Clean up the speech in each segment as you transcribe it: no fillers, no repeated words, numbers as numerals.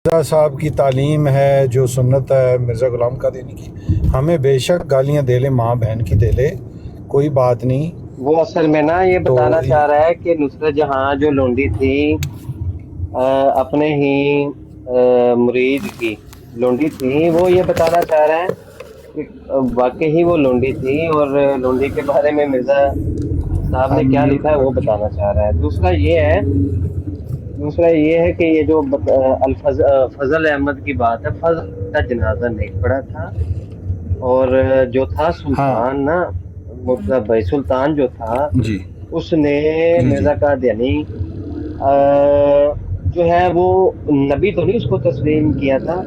مرزا صاحب کی تعلیم ہے جو سنت ہے مرزا غلام قادیانی کی، ہمیں بے شک گالیاں دے لے، ماں بہن کی دے لے، کوئی بات نہیں۔ وہ اصل میں نا یہ تو بتانا چاہ رہا ہے کہ نصرت جہاں جو لونڈی تھی اپنے ہی مرید کی لونڈی تھی، وہ یہ بتانا چاہ رہا ہے کہ واقعی ہی وہ لونڈی تھی، اور لونڈی کے بارے میں مرزا صاحب نے کیا لکھا ہے وہ بتانا چاہ رہا ہے۔ دوسرا یہ ہے کہ یہ جو فضل احمد کی بات ہے، فضل کا جنازہ نہیں پڑا تھا، اور جو تھا ہاں سلطان نا، مطلب بھائی سلطان جو تھا جی اس نے جی جی مرزا قادیانی جو ہے وہ نبی تو نہیں اس کو تسلیم کیا تھا،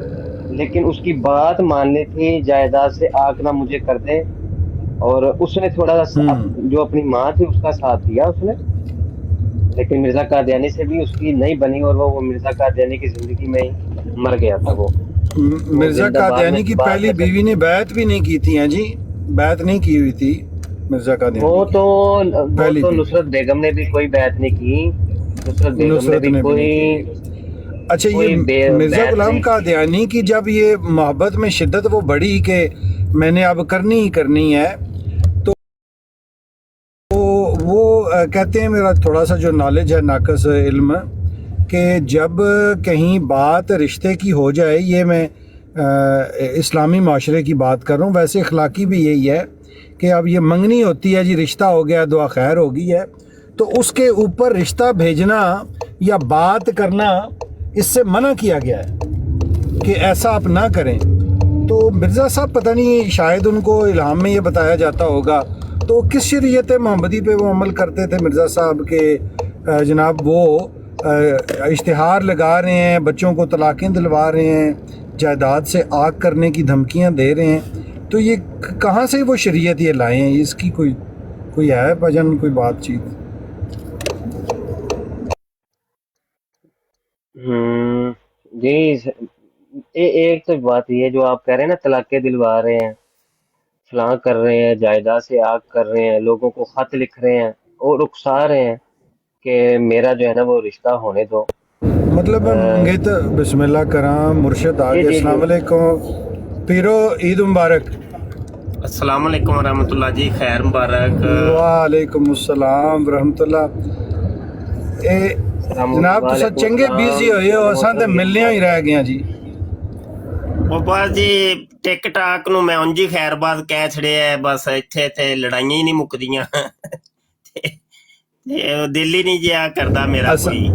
لیکن اس کی بات ماننی تھی، جائیداد سے آگ نہ مجھے کر دے، اور اس نے تھوڑا سا جو اپنی ماں تھی اس کا ساتھ دیا اس نے، لیکن مرزا قادیانی سے بھی اس کی نہیں بنی، اور وہ مرزا قادیانی کی زندگی میں ہی مر گیا تھا۔ وہ مرزا زندہ قادیانی کی بعد پہلی میں بیوی نے بیعت بھی نہیں کی تھی، ہیں جی، بیعت نہیں کی ہوئی تھی مرزا قادیانی وہ کی تو وہ پہلی تو بیوی، نصرت بیگم نے بھی کوئی بیعت نہیں کی، نصرت بیگم نے نصرت بھی نے بھی نہیں کی۔ اچھا، یہ کوئی مرزا بیعت غلام نہیں کی۔ قادیانی کی جب یہ محبت میں شدت وہ بڑھی کہ میں نے اب کرنی ہی کرنی ہے، تو وہ کہتے ہیں، میرا تھوڑا سا جو نالج ہے ناقص علم، کہ جب کہیں بات رشتے کی ہو جائے، یہ میں اسلامی معاشرے کی بات کر رہا ہوں، ویسے اخلاقی بھی یہی ہے کہ اب یہ منگنی ہوتی ہے جی، رشتہ ہو گیا، دعا خیر ہو گئی ہے، تو اس کے اوپر رشتہ بھیجنا یا بات کرنا اس سے منع کیا گیا ہے کہ ایسا آپ نہ کریں۔ تو مرزا صاحب پتہ نہیں، شاید ان کو الہام میں یہ بتایا جاتا ہوگا، تو کس شریعت محمدی پہ وہ عمل کرتے تھے مرزا صاحب کے جناب وہ اشتہار لگا رہے ہیں، بچوں کو طلاقیں دلوا رہے ہیں، جائیداد سے آگ کرنے کی دھمکیاں دے رہے ہیں، تو یہ کہاں سے وہ شریعت یہ لائے ہیں؟ اس کی کوئی ہے وجن، کوئی بات چیت؟ جی ایک تو بات یہ ہے جو آپ کہہ رہے ہیں نا، طلاقیں دلوا رہے ہیں، فلاں کر رہے ہیں، جائیداد سے آگ کر رہے ہیں، لوگوں کو خط لکھ رہے ہیں اور اکسا رہے ہیں کہ میرا جو ہے نا وہ رشتہ ہونے دو۔ مطلب منگیت بسم اللہ کرام مرشد جی آگے۔ جی جی السلام علیکم پیرو، عید مبارک۔ السلام علیکم ورحمۃ اللہ جی، خیر مبارک۔ وعلیکم السلام ورحمۃ اللہ۔ جناب تسا وعلیکم چنگے بیزی السلام ہوئے ہو، جناب اساں تے محترم، ملنے ہی رہ گیا جی۔ وہ بس جی ٹک ٹاک نو میں انج ہی خیر بات کہہ چھڑیا ہے، بس اتھے تے لڑائیاں ہی نہیں مکدیاں، دل ہی نہیں جیا کردا میرا کوئی۔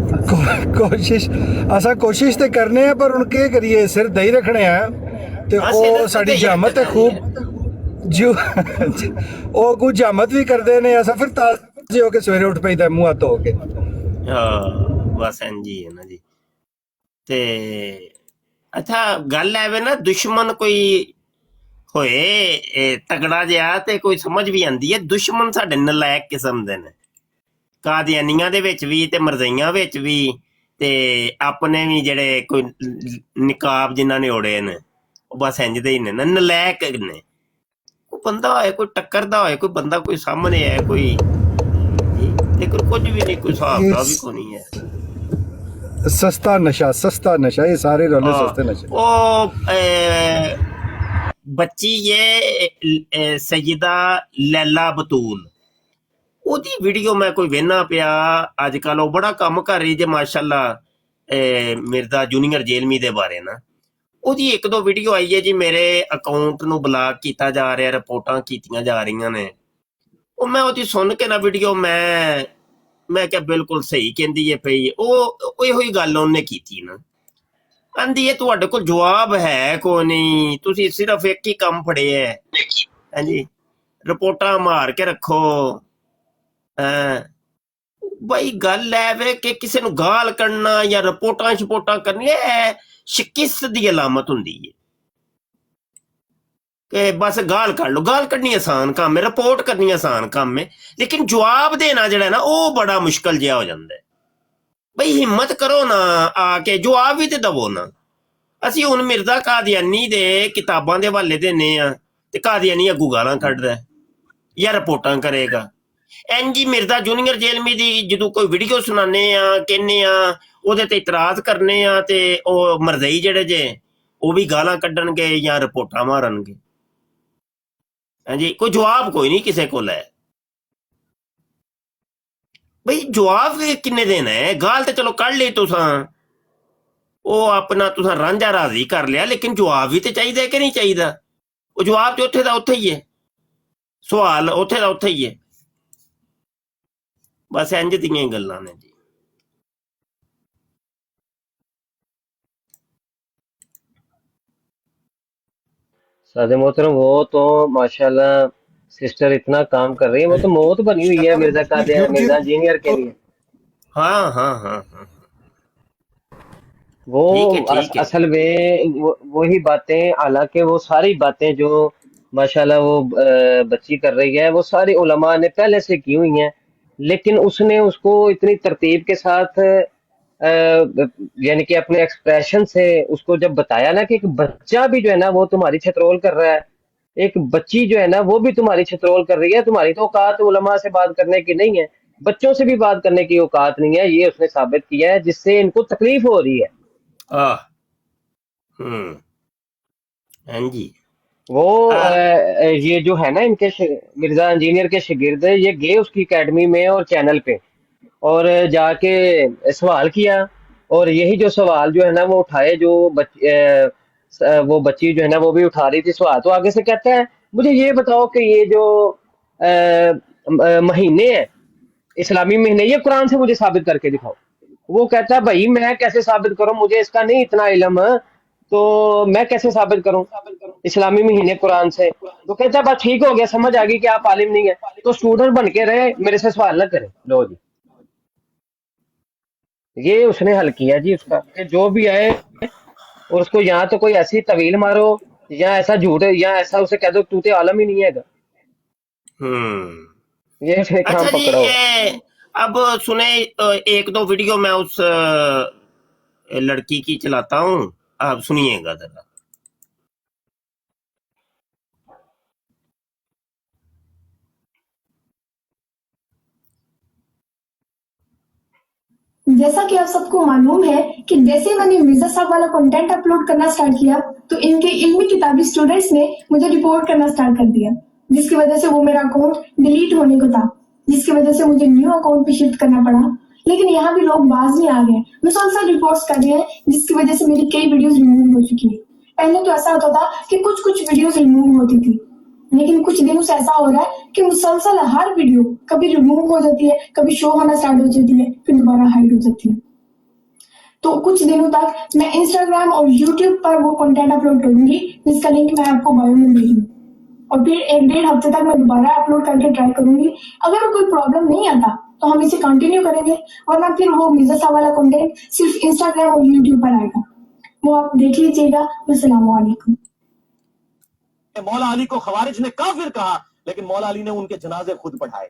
اساں کوشش تے کرنے ہیں، پر ان کے کریے سر دہی رکھنے ہیں تے ہاں او سر ساڈی تے ہی جامت ہے رکھنا جی۔ خوب جو او کو جامت بھی کردے نے، اساں پھر تازے ہو کے سویرے اٹھ پئی دا منہ ہاتھ دھو کے۔ ہاں بس انج ہی ہے نا جی۔ تے اچھا گل ایویں نا، دشمن کوئی ہوئے تگڑا جہا تے کوئی سمجھ بھی آندی ہے، دشمن ساڈے نالائق قسم دے نے، قادیانیاں دے وچ بھی تے مرزائیاں وچ بھی، تے اپنے بھی جڑے کوئی نقاب جنہاں نے اوڑے نے، وہ بس انج دے ہی نے، نالائق نے۔ کوئی بندہ ہوئے، کوئی ٹکردا ہوئے، کوئی بندہ کوئی سامنے ہے کوئی جی، لیکن کچھ بھی نہیں، کوئی حساب کتاب بھی کوئی نہیں ہے۔ سستا نشہ، یہ سارے رولے سستے نشے۔ بچی یہ سیدہ لیلا بطول، وہ دی ویڈیو میں کوئی وینا پیا اج کل، وہ بڑا کام کر رہی جے ماشاء اللہ مرزا جونیئر جیلمی دے بارے نا۔ وہ دی ایک دو ویڈیو آئی ہے جی، میرے اکاؤنٹ نو بلاک کیتا جا رہا، رپورٹاں کیتیاں جا رہی نے، وہ میں وہ دی سن کے نا ویڈیو میں کیا بالکل صحیح کہندی ہے پئی، وہ ہوئی گل انہیں کیتی نا، آندی ہے تواڈے کول جواب ہے کوئی نہیں، تسی صرف ایک ہی کام پھڑے ہے ہاں جی، رپورٹاں مار کے رکھو۔ بھائی گل ہے کہ کسی نو گال کرنا یا رپورٹاں شپورٹاں کرنی ہے شکست دی علامت ہوندی ہے، کہ بس گال کر لو، گال کرنی آسان کام ہے، رپورٹ کرنی آسان کام ہے، لیکن جواب دینا جڑا ہے نا وہ بڑا مشکل جہا ہو جاتا ہے۔ بھائی ہمت کرو نا، آ کے جواب بھی تے دو نا۔ اسی ہن مرزا قادیانی دے کتاباں دے حوالے دینے ہاں تے قادیانی اگوں گالاں کڈدا ہے یا رپورٹاں کرے گا۔ این جی مرزا جونیئر جیلمی دی جدوں کوئی ویڈیو سنانے ہاں کہنے ہاں ਉਹਦੇ ਤੇ ਇਤਰਾਜ਼ ਕਰਨੇ ਆ ਤੇ ਉਹ ਮਰਜ਼ਈ ਜਿਹੜੇ ਜੇ ਉਹ ਵੀ ਗਾਲਾਂ ਕੱਢਣਗੇ ਜਾਂ ਰਿਪੋਰਟਾਂ ਮਾਰਨਗੇ। ਹਾਂਜੀ, ਕੋਈ ਜਵਾਬ ਕੋਈ ਨਹੀਂ ਕਿਸੇ ਕੋਲ ਹੈ ਬਈ। ਜਵਾਬ ਕਿੰਨੇ ਦੇਣਾ ਹੈ? ਗਾਲ ਤੇ ਚਲੋ ਕੱਢ ਲਈ ਤੁਸਾਂ, ਉਹ ਆਪਣਾ ਤੁਸਾਂ ਰਾਂਝਾ ਰਾਜ਼ੀ ਕਰ ਲਿਆ, ਲੇਕਿਨ ਜਵਾਬ ਵੀ ਤੇ ਚਾਹੀਦਾ ਕਿ ਨਹੀਂ ਚਾਹੀਦਾ? ਉਹ ਜਵਾਬ ਤੇ ਉੱਥੇ ਦਾ ਉੱਥੇ ਹੀ ਹੈ, ਸਵਾਲ ਉੱਥੇ ਦਾ ਉੱਥੇ ਹੀ ਹੈ। ਬਸ ਇੰਜ ਦੀਆਂ ਹੀ ਗੱਲਾਂ ਨੇ ਜੀ। सादे मोहतरम, वो तो माशाल्लाह सिस्टर इतना काम कर रही है, वो तो मौत बनी हुई है मिर्जा कादिर, मिर्जा इंजीनियर के लिए। हाँ हाँ हाँ हाँ, वो ठीक है। असल में वही बातें, हालांकि वो सारी बातें जो माशाल्लाह वो बच्ची कर रही है, वो सारी उलमा ने पहले से की हुई हैं, लेकिन उसने उसको इतनी तरतीब के साथ यानी कि अपने एक्सप्रेशन से उसको जब बताया ना कि एक बच्चा भी जो है ना वो तुम्हारी छतरोल कर रहा है, एक बच्ची जो है ना वो भी तुम्हारी छतरोल कर रही है, तुम्हारी तो औकात उलमा से बात करने की नहीं है, बच्चों से भी बात करने की औकात नहीं है, ये उसने साबित किया है, जिससे इनको तकलीफ हो रही है। हाँ जी। वो ये जो है ना इनके मिर्जा इंजीनियर के शागिर्द, ये गए उसकी एकेडमी में और चैनल पे और जाके सवाल किया, और यही जो सवाल जो है ना वो उठाए, जो वो बच्ची जो है ना वो भी उठा रही थी सवाल, तो आगे से कहता है मुझे ये बताओ कि ये जो महीने हैं, इस्लामी महीने, ये कुरान से मुझे साबित करके दिखाओ। वो कहता है भाई मैं कैसे साबित करूं, मुझे इसका नहीं इतना इल्म, तो मैं कैसे साबित करूं इस्लामी महीने कुरान से? तो कहता है बस ठीक हो गया, समझ आ गई कि आप आलिम नहीं है, तो स्टूडेंट बन के रहे, मेरे से सवाल ना करें। लो जी, ये उसने हल किया जी उसका, कि जो भी आए और उसको यहाँ तो कोई ऐसी तवील मारो या ऐसा झूठ, या ऐसा उसे कह दो तू तो आलम ही नहीं है, ये उसने काम अच्छा जी, पकड़ा हुआ। अब सुने एक दो वीडियो मैं उस लड़की की चलाता हूँ, आप सुनिएगा जरा। जैसा कि आप सबको मालूम है कि जैसे मैंने मिर्जा साहब वाला कंटेंट अपलोड करना स्टार्ट किया तो इनके इल्मी किताबी स्टूडेंट्स ने मुझे रिपोर्ट करना स्टार्ट कर दिया, जिसकी वजह से वो मेरा अकाउंट डिलीट होने को था, जिसकी वजह से मुझे न्यू अकाउंट पे शिफ्ट करना पड़ा। लेकिन यहाँ भी लोग बाज नहीं आ गए, मुसलसल रिपोर्ट्स कर रहे हैं, जिसकी वजह से मेरी कई वीडियोस रिमूव हो चुकी है। पहले तो ऐसा होता था कि कुछ कुछ वीडियोस रिमूव होती थी, लेकिन कुछ दिनों से ऐसा हो रहा है कि मुसलसल हर वीडियो कभी रिमूव हो जाती है, कभी शो होना स्टार्ट हो जाती है, फिर दोबारा हाइड हो जाती है। तो कुछ दिनों तक मैं इंस्टाग्राम और यूट्यूब पर वो कंटेंट अपलोड करूंगी, जिसका लिंक मैं आपको बायो में दे दूंगी, और फिर 1-1.5 हफ्ते तक मैं दोबारा अपलोड करके ट्राई करूंगी। अगर कोई प्रॉब्लम नहीं आता तो हम इसे कंटिन्यू करेंगे, वरना फिर वो मिर्जा साहब वाला कंटेंट सिर्फ इंस्टाग्राम और यूट्यूब पर आएगा, वो आप देख लीजिएगा। अस्सलाम वालेकुम। मौला अली को खवारिज ने काफिर कहा, लेकिन मौला अली ने उनके जनाजे खुद पढ़ाए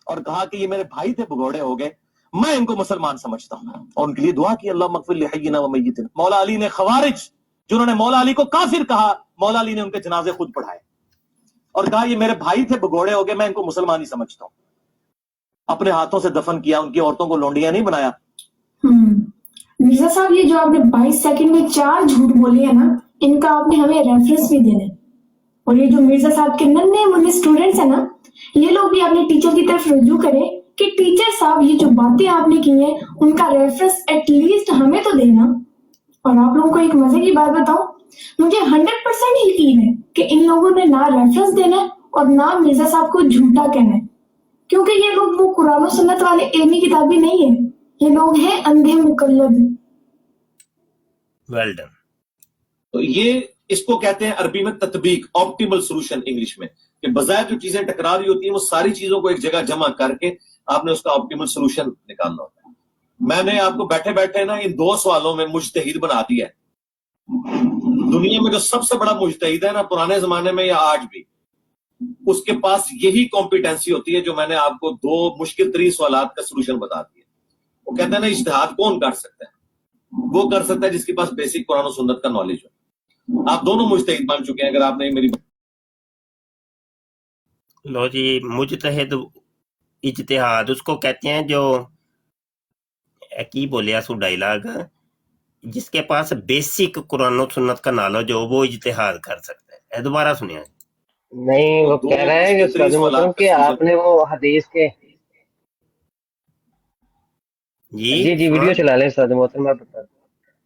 और कहा कि ये मेरे भाई थे, भगोड़े हो गए, मैं इनको मुसलमान समझता हूं, और उनके लिए दुआ की अल्लाह मगफिर लिहय्यिना व मय्यितिना। मौला अली ने खवारिज जिन्होंने मौला अली को काफिर कहा, मौला अली ने उनके जनाजे खुद पढ़ाए और कहा ये मेरे भाई थे, भगोड़े हो गए, मैं इनको मुसलमान ही समझता हूं। अपने हाथों से दफन किया, उनकी औरतों को लोंडियां नहीं बनाया। मिर्जा साहब, ये जो आपने 22 सेकंड में 4 झूठ बोले है ना, इनका आपने हमें रेफरेंस भी देना है। और ये जो मिर्जा साहब के नन्हे मुन्ने स्टूडेंट्स है ना, ये लोग भी अपने टीचर की तरफ रुजू करें कि टीचर साहब ये जो बातें आपने की हैं उनका रेफरेंस एटलीस्ट हमें तो देना। और आप लोगों को एक मजे की बात बताऊं, मुझे 100% यकीन है कि इन लोगों ने ना रेफरेंस देना है और ना मिर्जा साहब को झूठा कहना है, क्योंकि ये लोग वो कुरान और सुन्नत वाले इल्मी किताबी नहीं है, ये लोग हैं अंधे मुकल्लद। Well done. तो ये इसको कहते हैं अरबी में तत्बीक, ऑप्टिमल सॉल्यूशन इंग्लिश में, कि बजाय जो चीजें टकरा रही होती हैं वो सारी चीजों को एक जगह जमा करके आपने उसका ऑप्टिमल सॉल्यूशन निकालना होता है। मैंने आपको बैठे बैठे ना इन 2 सवालों में मुजतहिद बना दिया है। दुनिया में जो सबसे बड़ा मुजतहिद है ना, पुराने जमाने में या आज भी, उसके पास यही कॉम्पिटेंसी होती है जो मैंने आपको 2 मुश्किल तरीन सवालात का सॉल्यूशन बता दिया। वो कहते हैं ना इज्तिहाद कौन कर सकता है, वो कर सकता है जिसके पास बेसिक कुरान और सुन्नत का नॉलेज हो। आप दोनों मुजतहिद बन चुके हैं, अगर आपने मेरी। लो जी, मुजतहिद इज्तिहाद उसको कहते हैं जो की बोलिया सु डायलॉग, जिसके पास बेसिक कुरान और सुन्नत का नॉलेज हो वो इज्तिहाद कर सकता है। दोबारा सुनिए नहीं, वो दो कह रहा है कि मुश्किल तरीन उस्ताद मोहतरम सवालात कि का आपने वो हदीस के जी जी वीडियो हाँ। चला लें उस्ताद मोहतरम, मैं बता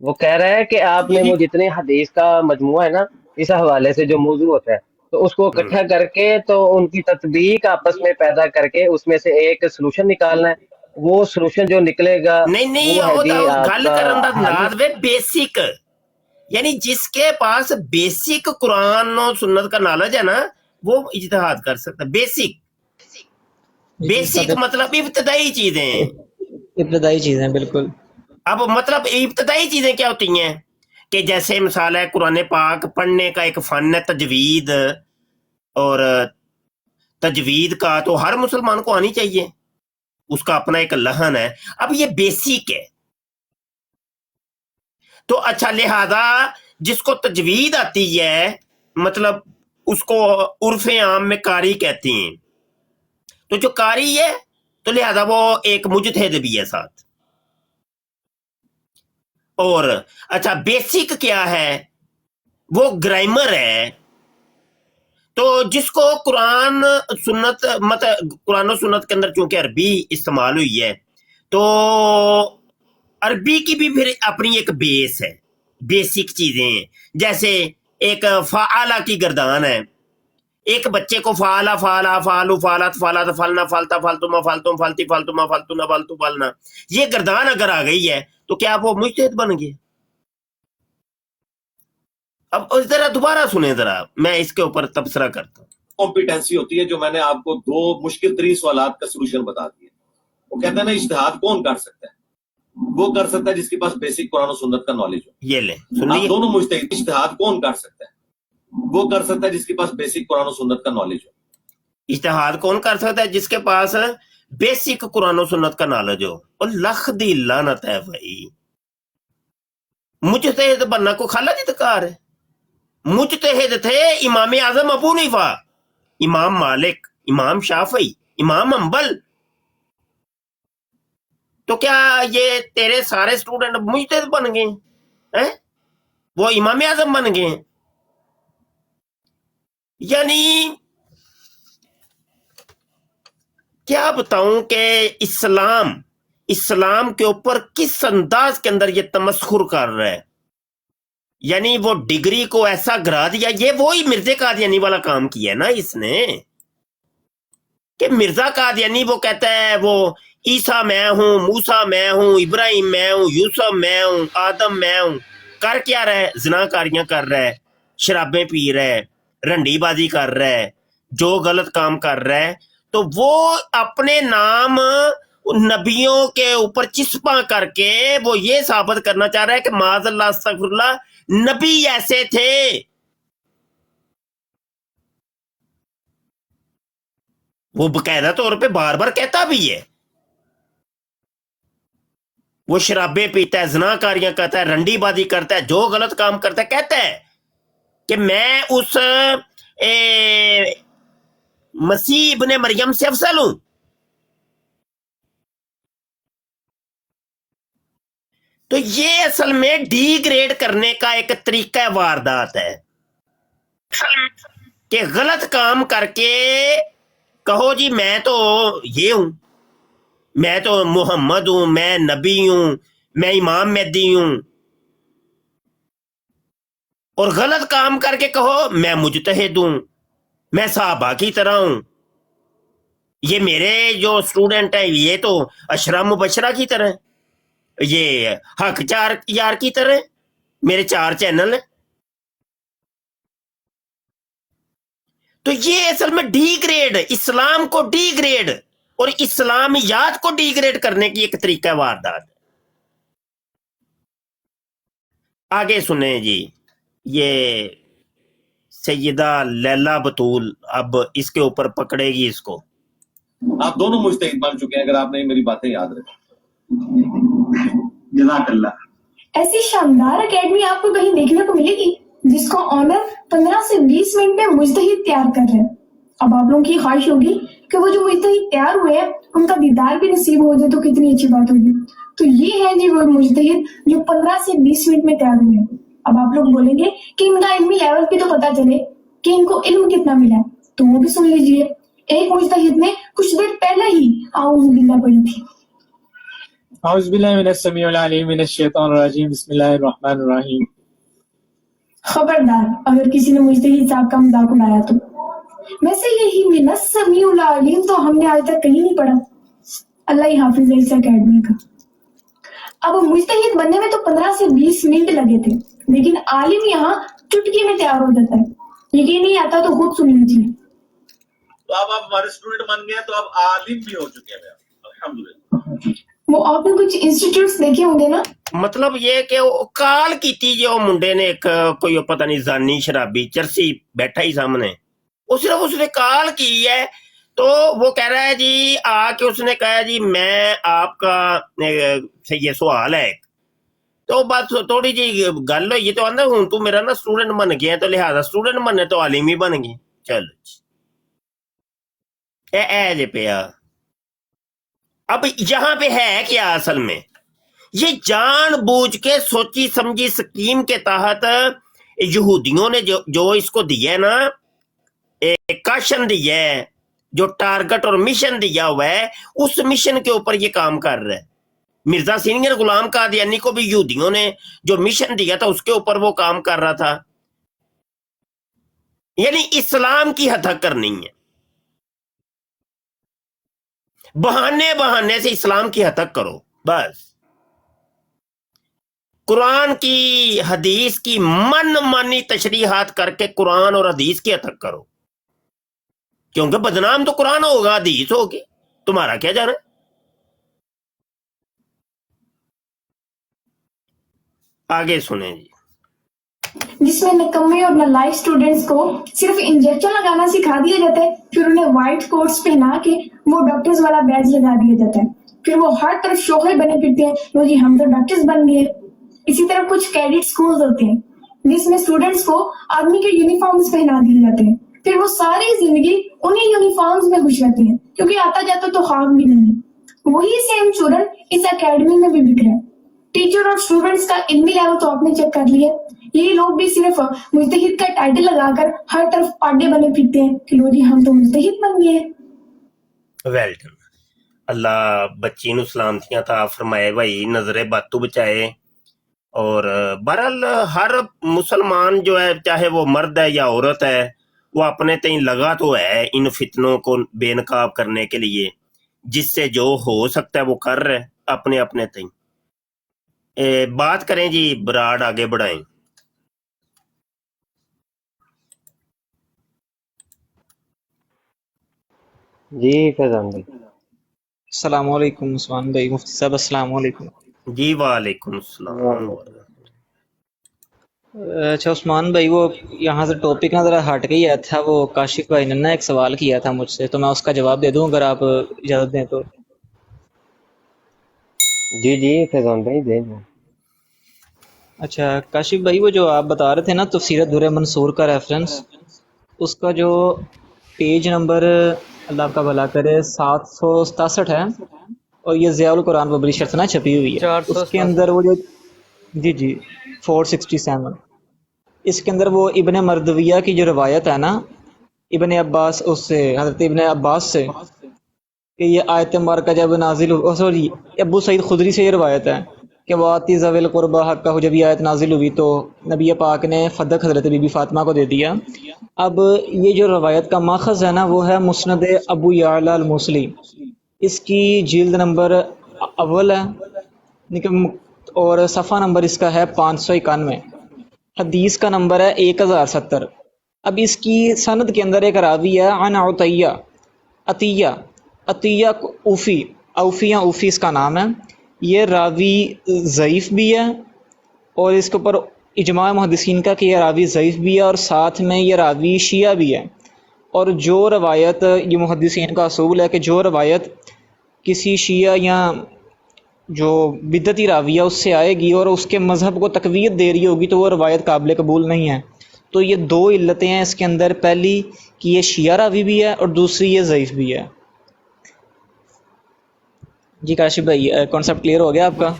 वो कह रहा है कि आपने यही वो जितने हदीस का मजमुआ है ना, इस हवाले से जो मौजू होता है, तो उसको इकट्ठा करके तो उनकी तत्बीक आपस में पैदा करके उसमें से एक सोल्यूशन निकालना है। वो सोल्यूशन जो निकलेगा नहीं नहीं वो है वो जी गल आपका करन दा हल। अंदाज वे बेसिक, यानी जिसके पास बेसिक कुरान और सुन्नत का नॉलेज है ना वो इज्तिहाद कर सकता है। बेसिक, जी बेसिक मतलब इब्तदाई चीजें। इब्तदाई चीजें बिल्कुल। अब मतलब इब्तदाई चीजें क्या होती हैं कि जैसे मिसाल है कुरान पाक पढ़ने का एक फन है तजवीद, और तजवीद का तो हर मुसलमान को आनी चाहिए, उसका अपना एक लहन है। अब ये बेसिक है तो अच्छा, लिहाजा जिसको तजवीद आती है मतलब उसको उर्फ आम में कारी कहती हैं, तो जो कारी है तो लिहाजा वो एक मुजतहिद भी है साथ। और अच्छा बेसिक क्या है, वो ग्रामर है। तो जिसको कुरान सुन्नत मतलब कुरान और सुन्नत के अंदर चूंकि अरबी इस्तेमाल हुई है तो अरबी की भी फिर अपनी एक बेस है, बेसिक चीजें हैं। जैसे एक फाला की गर्दान है, एक बच्चे को फाला फाला फालू फालत फालत फलना फालता फालतू मा फालतू फालती फालतू मा फालतू ना फालतू फालना, ये गर्दान अगर आ गई है तो क्या वो मुजतहिद बन गए? अब जरा दोबारा सुने, जरा मैं इसके ऊपर तबसरा करता हूँ। कॉम्पिटेंसी होती है जो मैंने आपको दो मुश्किल तरीन सवालात का सोल्यूशन बता दिया। वो कहता है ना इज्तिहाद कौन कर सकता है, वो कर सकता है जिसके पास बेसिक कुरान और सुन्नत का नॉलेज हो। ये ले सुन आप लिए, दोनों मुज्तहिद, इज्तिहाद कौन कर सकता है, वो कर सकता है जिसके पास बेसिक कुरान और सुन्नत का नॉलेज हो। इज्तिहाद कौन कर सकता है? जिसके पास बेसिक कुरान और सुन्नत का नॉलेज हो। और लख दी लानत है भाई, मुजतहिद बनना को खाला जितकार है। मुजतहिद थे इमाम आजम अबू हनीफा, इमाम मालिक, इमाम शाफी, इमाम अंबल। तो क्या ये तेरे सारे स्टूडेंट मुजतहिद बन गए हैं? वो इमाम आजम बन गए हैं? यानी क्या बताऊं कि इस्लाम के ऊपर किस अंदाज के अंदर ये तमस्खुर कर रहा है। यानी वो डिग्री को ऐसा गिरा दिया, ये वही मिर्जा कादियानी वाला काम किया है ना इसने, कि मिर्जा कादियानी वो कहता है वो ईसा मैं हूं, मूसा मैं हूं, इब्राहिम मैं हूं, यूसुफ मैं हूं, आदम मैं हूं। कर क्या रहा है? ज़िनाकारियां कर रहा है, शराबें पी रहा है, रंडीबाजी कर रहा है, जो गलत काम कर रहा है। तो वो अपने नाम नबियों के ऊपर चिस्पा करके वो ये साबित करना चाह रहा है कि माज़अल्लाह अस्तगफिरुल्लाह नबी ऐसे थे। वो बकायदा तौर पे बार बार कहता भी है, वो शराबें पीता है, ज़िनाकारियां करता है, रंडीबाजी करता है, जो गलत काम करता है, कहता है कि मैं उस मसीह इब्ने मरियम से अफजल हूं। तो ये असल में डिग्रेड करने का एक तरीका वारदात है कि गलत काम करके कहो जी मैं तो ये हूं, मैं तो मोहम्मद हूं, मैं नबी हूं, मैं इमाम मेहदी हूं। और गलत काम करके कहो मैं मुजतहिद हूं, मैं सहाबा की तरह हूं, ये मेरे जो स्टूडेंट है ये तो अशरा मुबशरा की तरह, ये हक चार यार की तरह, मेरे 4 चैनल है। तो ये असल में डिग्रेड, इस्लाम को डिग्रेड और इस्लामियात को डिग्रेड करने की एक तरीका वारदात है। आगे सुने जी, ये सैयदा लैला बतूल अब इसके ऊपर पकड़ेगी इसको। आप दोनों मुज्तहिद बन चुके हैं अगर आपने मेरी बातें याद रखी। जज़ाकल्लाह। ऐसी शानदार एकेडमी आपको कहीं देखने को मिलेगी जिसका ऑनर 15 से 20 मिनट में मुजतहिद तैयार कर रहे हैं। अब आप लोगों की ख्वाहिश होगी कि वो जो मुजतहिद तैयार हुए हैं उनका दीदार भी नसीब हो जाए तो कितनी अच्छी बात होगी। तो ये है जी वो मुजतहिद जो 15 से 20 मिनट में तैयार हुए। अब आप लोग बोलेंगे कि इनका इल्मी लेवल भी तो पता चले कि इनको इल्म कितना मिला है, तो वो भी सुन लीजिए। एक मुजतहिद ने कुछ देर पहले ही आऊज़ बिल्लाह पढ़ी थी। औज़ुबिल्लाहि मिनश-शमीउल अलीम मिनश-शैतानिर-रजीम बिस्मिल्लाहिर-रहमानिर-रहीम। खबरदार अगर किसी ने मुजतहिद साहब का मजाक उड़ाया तो। वैसे यही मिनश-शमीउल अलीम तो हमने आज तक कहीं नहीं पढ़ा। अल्लाह ही हाफिज है इस अकेडमी का। अब मुजतहिद बनने में तो 15 से 20 मिनट लगे थे, लेकिन आलिम यहाँ चुटकी में तैयार हो जाता है। यकीन नहीं आता तो खुद सुन लीजिए। तो अब आप हमारे स्टूडेंट बन गए, तो अब आलिम भी हो चुके हैं अल्हम्दुलिल्लाह। वो आपने कुछ इंस्टीट्यूट्स देखे होंगे ना, मतलब ये कि वो काल की जो मुंडे ने एक कोई पता नहीं जानी शराबी चरसी बैठा ही सामने, वो सिर्फ उसने काल की है, तो वो कह रहा है जी आके उसने कहा जी मैं आपका से ये सवाल है, तो बात थोड़ी जी गल हुई तो आंदा हूं तू मेरा ना स्टूडेंट बन गया, तो लिहाजा स्टूडेंट बनने तो आलिम ही बन गए। चलो ए जे पिया। अब यहाँ पे है क्या असल में, ये जानबूझ के सोची समझी स्कीम के तहत यहूदियों ने जो इसको दिया है ना, एक काशन दिया है, जो टारगेट और मिशन दिया हुआ है, उस मिशन के ऊपर ये काम कर रहा है। मिर्जा सीनियर गुलाम कादियानी को भी यहूदियों ने जो मिशन दिया था उसके ऊपर वो काम कर रहा था, यानी इस्लाम की हत्या करनी है, बहाने बहाने से इस्लाम की हत्या करो बस। कुरान की हदीस की मन मानी तशरीहात करके कुरान और हदीस की हत्या करो, क्योंकि बदनाम तो कुरान होगा, हदीस होगी, तुम्हारा क्या जाना। आगे सुने जी। जिसमें निकम्मे और नालायक स्टूडेंट्स को सिर्फ इंजेक्शन लगाना सिखा दिया जाता है, फिर उन्हें व्हाइट कोट्स पहना के वो डॉक्टर्स वाला बैज लगा दिया जाता है, फिर वो हर तरफ शोखे बने फिरते हैं, लो जी हम तो डॉक्टर्स बन गए। इसी तरह कुछ कैडेट स्कूल्स होते हैं जिसमें स्टूडेंट्स को आर्मी के यूनिफॉर्म्स पहना दिए जाते हैं, फिर वो सारी जिंदगी उन्हीं यूनिफॉर्म्स में खुश रहते हैं क्योंकि आता जाता तो खाक भी नहीं है। वही सेम स्टूडेंट इस अकेडमी में भी बिक रहा है। टीचर और स्टूडेंट्स का इल्मी लेवल तो आपने चेक कर लिया, ये लोग भी सिर्फ मुजतहिद का टाइटल लगाकर हर तरफ पाडे बने फिरते हैं कि लो जी हम तो मुजतहिद बन गए। Well done. अल्लाह बच्ची नु सलामतियां था फरमाए भाई, नजरे बातू बचाए। और बहरहाल हर मुसलमान जो है, चाहे वो मर्द है या औरत है, वो अपने तई लगा तो है इन फितनों को बेनकाब करने के लिए, जिससे जो हो सकता है वो कर रहे अपने अपने तई। बात करें जी, बराड आगे बढ़ाएं। जी फैजान भाई। अस्सलाम वालेकुम उस्मान भाई, मुफ्ती साहब अस्सलाम वालेकुम। जी वालेकुम सलाम। अच्छा उस्मान भाई, वो यहाँ से टॉपिक ना ज़रा हट गया था, वो काशिफ भाई ने ना एक सवाल किया था मुझसे, तो मैं उसका जवाब दे दूँ अगर आप इजाज़त दें तो। जी जी फैजान भाई दे दो। अच्छा काशिफ भाई, वो जो आप बता रहे थे ना तफसीर दुर्र मंसूर का रेफरेंस, उसका जो पेज नंबर अल्लाह आपका भला करे 767 है, और ये ज़ियाउल कुरान पब्लिशर से ना छपी हुई है, उसके अंदर वो जो जी 467, इसके अंदर वो इब्ने मर्दविया की जो रवायत है ना, इब्ने अब्बास, उससे हज़रत इब्ने अब्बास से कि ये आयत मुबारका जब नाजिल, सॉरी अबू सईद खुदरी से ये रवायत है कि वाती ज़विल कुर्बा हक़्क़हु, जब ये आयत नाजिल हुई तो नबी पाक ने फ़दक हज़रत बीबी फ़ातिमा को दे दिया। अब ये जो रवायत का माखज़ है ना, वो है मुस्नद अबू याला अल मुसली, इसकी जिल्द नंबर अव्वल है और सफ़ा नंबर इसका है 591, हदीस का नंबर है 1070। अब इसकी सनद के अंदर एक रावी है अन अतिया ऊफ़ी, औफ़िया ऊफ़ी इसका नाम है। ये रावी ज़ईफ़ भी है और इसके ऊपर इजमा मुहद्दिसीन का कि ये रावी ज़ईफ़ भी है और साथ में ये रावी शिया भी है। और जो रवायत, ये मुहद्दिसीन का असूल है कि जो रवायत किसी शिया या जो बिदती राविया उससे आएगी और उसके मज़हब को तक़वियत दे रही होगी तो वो रवायत काबिल कबूल नहीं है। तो ये दो इल्लतें हैं इसके अंदर, पहली कि ये शिया रावी भी है और दूसरी ये ज़ईफ़ भी है। جی کاشف بھائی کانسیپٹ کلیئر ہو گیا آپ کا؟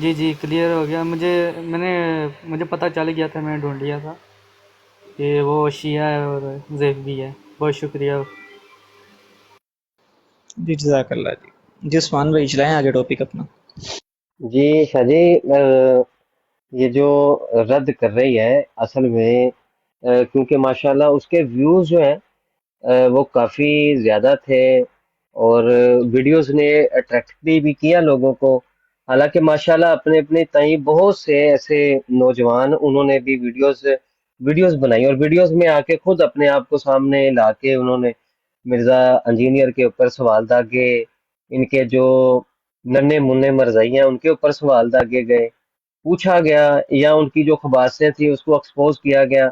جی جی کلیئر ہو گیا. مجھے پتہ چل گیا تھا، میں نے ڈھونڈ لیا تھا کہ وہ شیعہ ہے اور زیدی ہے. بہت شکریہ. جی جزاک اللہ. جی عثمان بھائی چلائیں آگے ٹاپک اپنا. جی شاہ جی، یہ جو رد کر رہی ہے اصل میں کیونکہ ماشاءاللہ اس کے ویوز جو ہیں وہ کافی زیادہ تھے اور ویڈیوز نے اٹریکٹ بھی کیا لوگوں کو. حالانکہ ماشاءاللہ اپنے اپنے تئیں بہت سے ایسے نوجوان انہوں نے بھی ویڈیوز بنائی اور ویڈیوز میں آ کے خود اپنے آپ کو سامنے لا کے انہوں نے مرزا انجینئر کے اوپر سوال داغے، ان کے جو ننے منے مرزائی ہیں ان کے اوپر سوال داغے گئے، پوچھا گیا یا ان کی جو خباثیں تھیں اس کو ایکسپوز کیا گیا.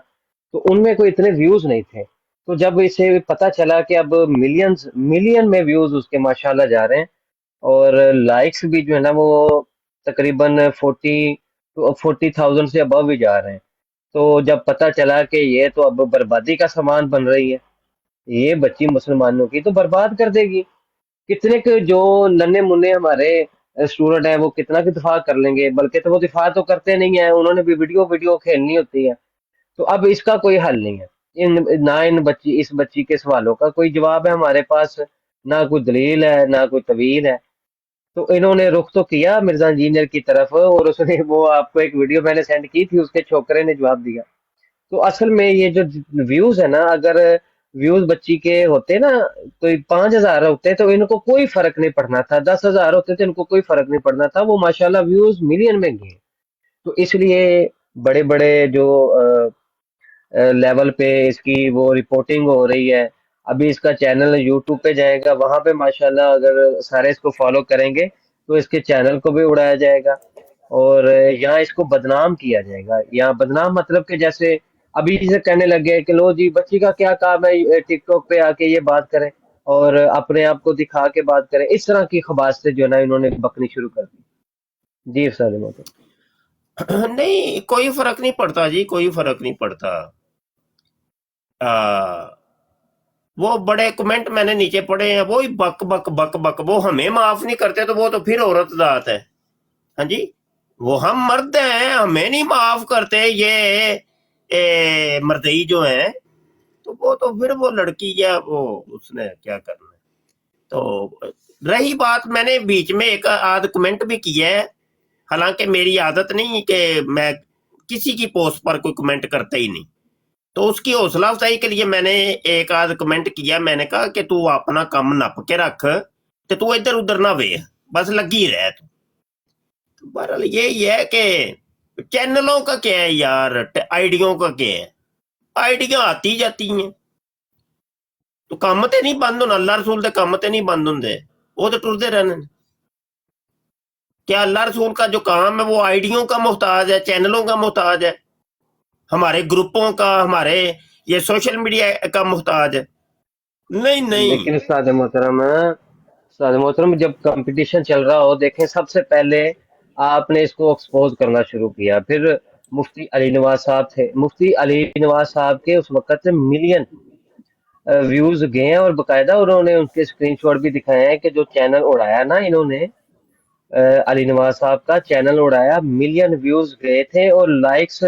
تو ان میں کوئی اتنے ویوز نہیں تھے. تو جب اسے پتہ چلا کہ اب ملین میں ویوز اس کے ماشاءاللہ جا رہے ہیں اور لائکس بھی جو ہے نا وہ تقریباً 40,000 سے ابو بھی جا رہے ہیں، تو جب پتہ چلا کہ یہ تو اب بربادی کا سامان بن رہی ہے، یہ بچی مسلمانوں کی تو برباد کر دے گی. کتنے کے جو ننے منے ہمارے اسٹوڈنٹ ہیں وہ کتنا کی دفاع کر لیں گے، بلکہ تو وہ دفاع تو کرتے نہیں ہیں، انہوں نے بھی ویڈیو کھیلنی ہوتی ہے. تو اب اس کا کوئی حل نہیں ہے. اس بچی کے سوالوں کا کوئی جواب ہے ہمارے پاس، نہ کوئی دلیل ہے نہ کوئی طویل ہے. تو انہوں نے رخ تو کیا مرزا انجینئر کی طرف اور اس نے وہ آپ کو ایک ویڈیو میں نے سینڈ کی تھی، اس کے چھوکرے نے جواب دیا. تو اصل میں یہ جو ویوز ہے نا، اگر ویوز بچی کے ہوتے نا کوئی 5,000 ہوتے تو ان کو کوئی فرق نہیں پڑنا تھا، 10,000 ہوتے تو ان کو کوئی فرق نہیں پڑنا تھا. وہ ماشاءاللہ ویوز ملین میں گئے. تو اس لیے بڑے بڑے جو لیول پہ اس کی وہ رپورٹنگ ہو رہی ہے. ابھی اس کا چینل یوٹیوب پہ جائے گا، وہاں پہ ماشاءاللہ اگر سارے اس کو فالو کریں گے تو اس کے چینل کو بھی اڑایا جائے گا اور یہاں اس کو بدنام کیا جائے گا. یہاں بدنام مطلب کہ جیسے ابھی سے کہنے لگے کہ لو جی بچی کا کیا کام ہے ٹک ٹاک پہ آ کے یہ بات کریں اور اپنے آپ کو دکھا کے بات کریں. اس طرح کی خباث سے جو ہے نا انہوں نے بکنی شروع کر دی. جی استاد محترم. نہیں کوئی فرق نہیں پڑتا جی، کوئی فرق نہیں پڑتا. وہ بڑے کمنٹ میں نے نیچے پڑھے ہیں، وہی بک بک بک بک، وہ ہمیں معاف نہیں کرتے تو وہ تو پھر عورت ذات ہے. ہاں جی، وہ ہم مرد ہیں، ہمیں نہیں معاف کرتے یہ مردئی جو ہیں، تو وہ تو پھر وہ لڑکی ہے، وہ اس نے کیا کرنا ہے. تو رہی بات، میں نے بیچ میں ایک آدھ کمنٹ بھی کیا ہے، حالانکہ میری عادت نہیں کہ میں کسی کی پوسٹ پر کوئی کمنٹ کرتا ہی نہیں. تو اس کی حوصلہ افزائی کے لیے میں نے ایک آدھ کمنٹ کیا. میں نے کہا کہ تو اپنا کام نپ کے رکھ، تو ادھر ادھر نہ وے، بس لگی رہ. تو بہرحال یہی ہے کہ چینلوں کا کیا ہے یار، آئیڈیوں کا کیا ہے، آئیڈیاں آتی جاتی ہیں. تو کام تے نہیں بند ہونا، اللہ رسول دے کام تے نہیں بند ہوندے، وہ تو ٹرتے رہنے. کیا اللہ رسول کا جو کام ہے وہ آئیڈیوں کا محتاج ہے، چینلوں کا محتاج ہے، ہمارے گروپوں کا، ہمارے یہ سوشل میڈیا کا محتاج ہے؟ نہیں نہیں. لیکن استاد محترم جب کمپٹیشن چل رہا ہو، دیکھیں سب سے پہلے آپ نے اس کو ایکسپوز کرنا شروع کیا. پھر مفتی علی نواز صاحب تھے، مفتی علی نواز صاحب کے اس وقت ملین ویوز گئے ہیں اور باقاعدہ انہوں نے ان کے اسکرین شاٹ بھی دکھائے ہیں کہ جو چینل اڑایا نا انہوں نے علی نواز صاحب کا چینل اڑایا، ملین ویوز گئے تھے اور لائکس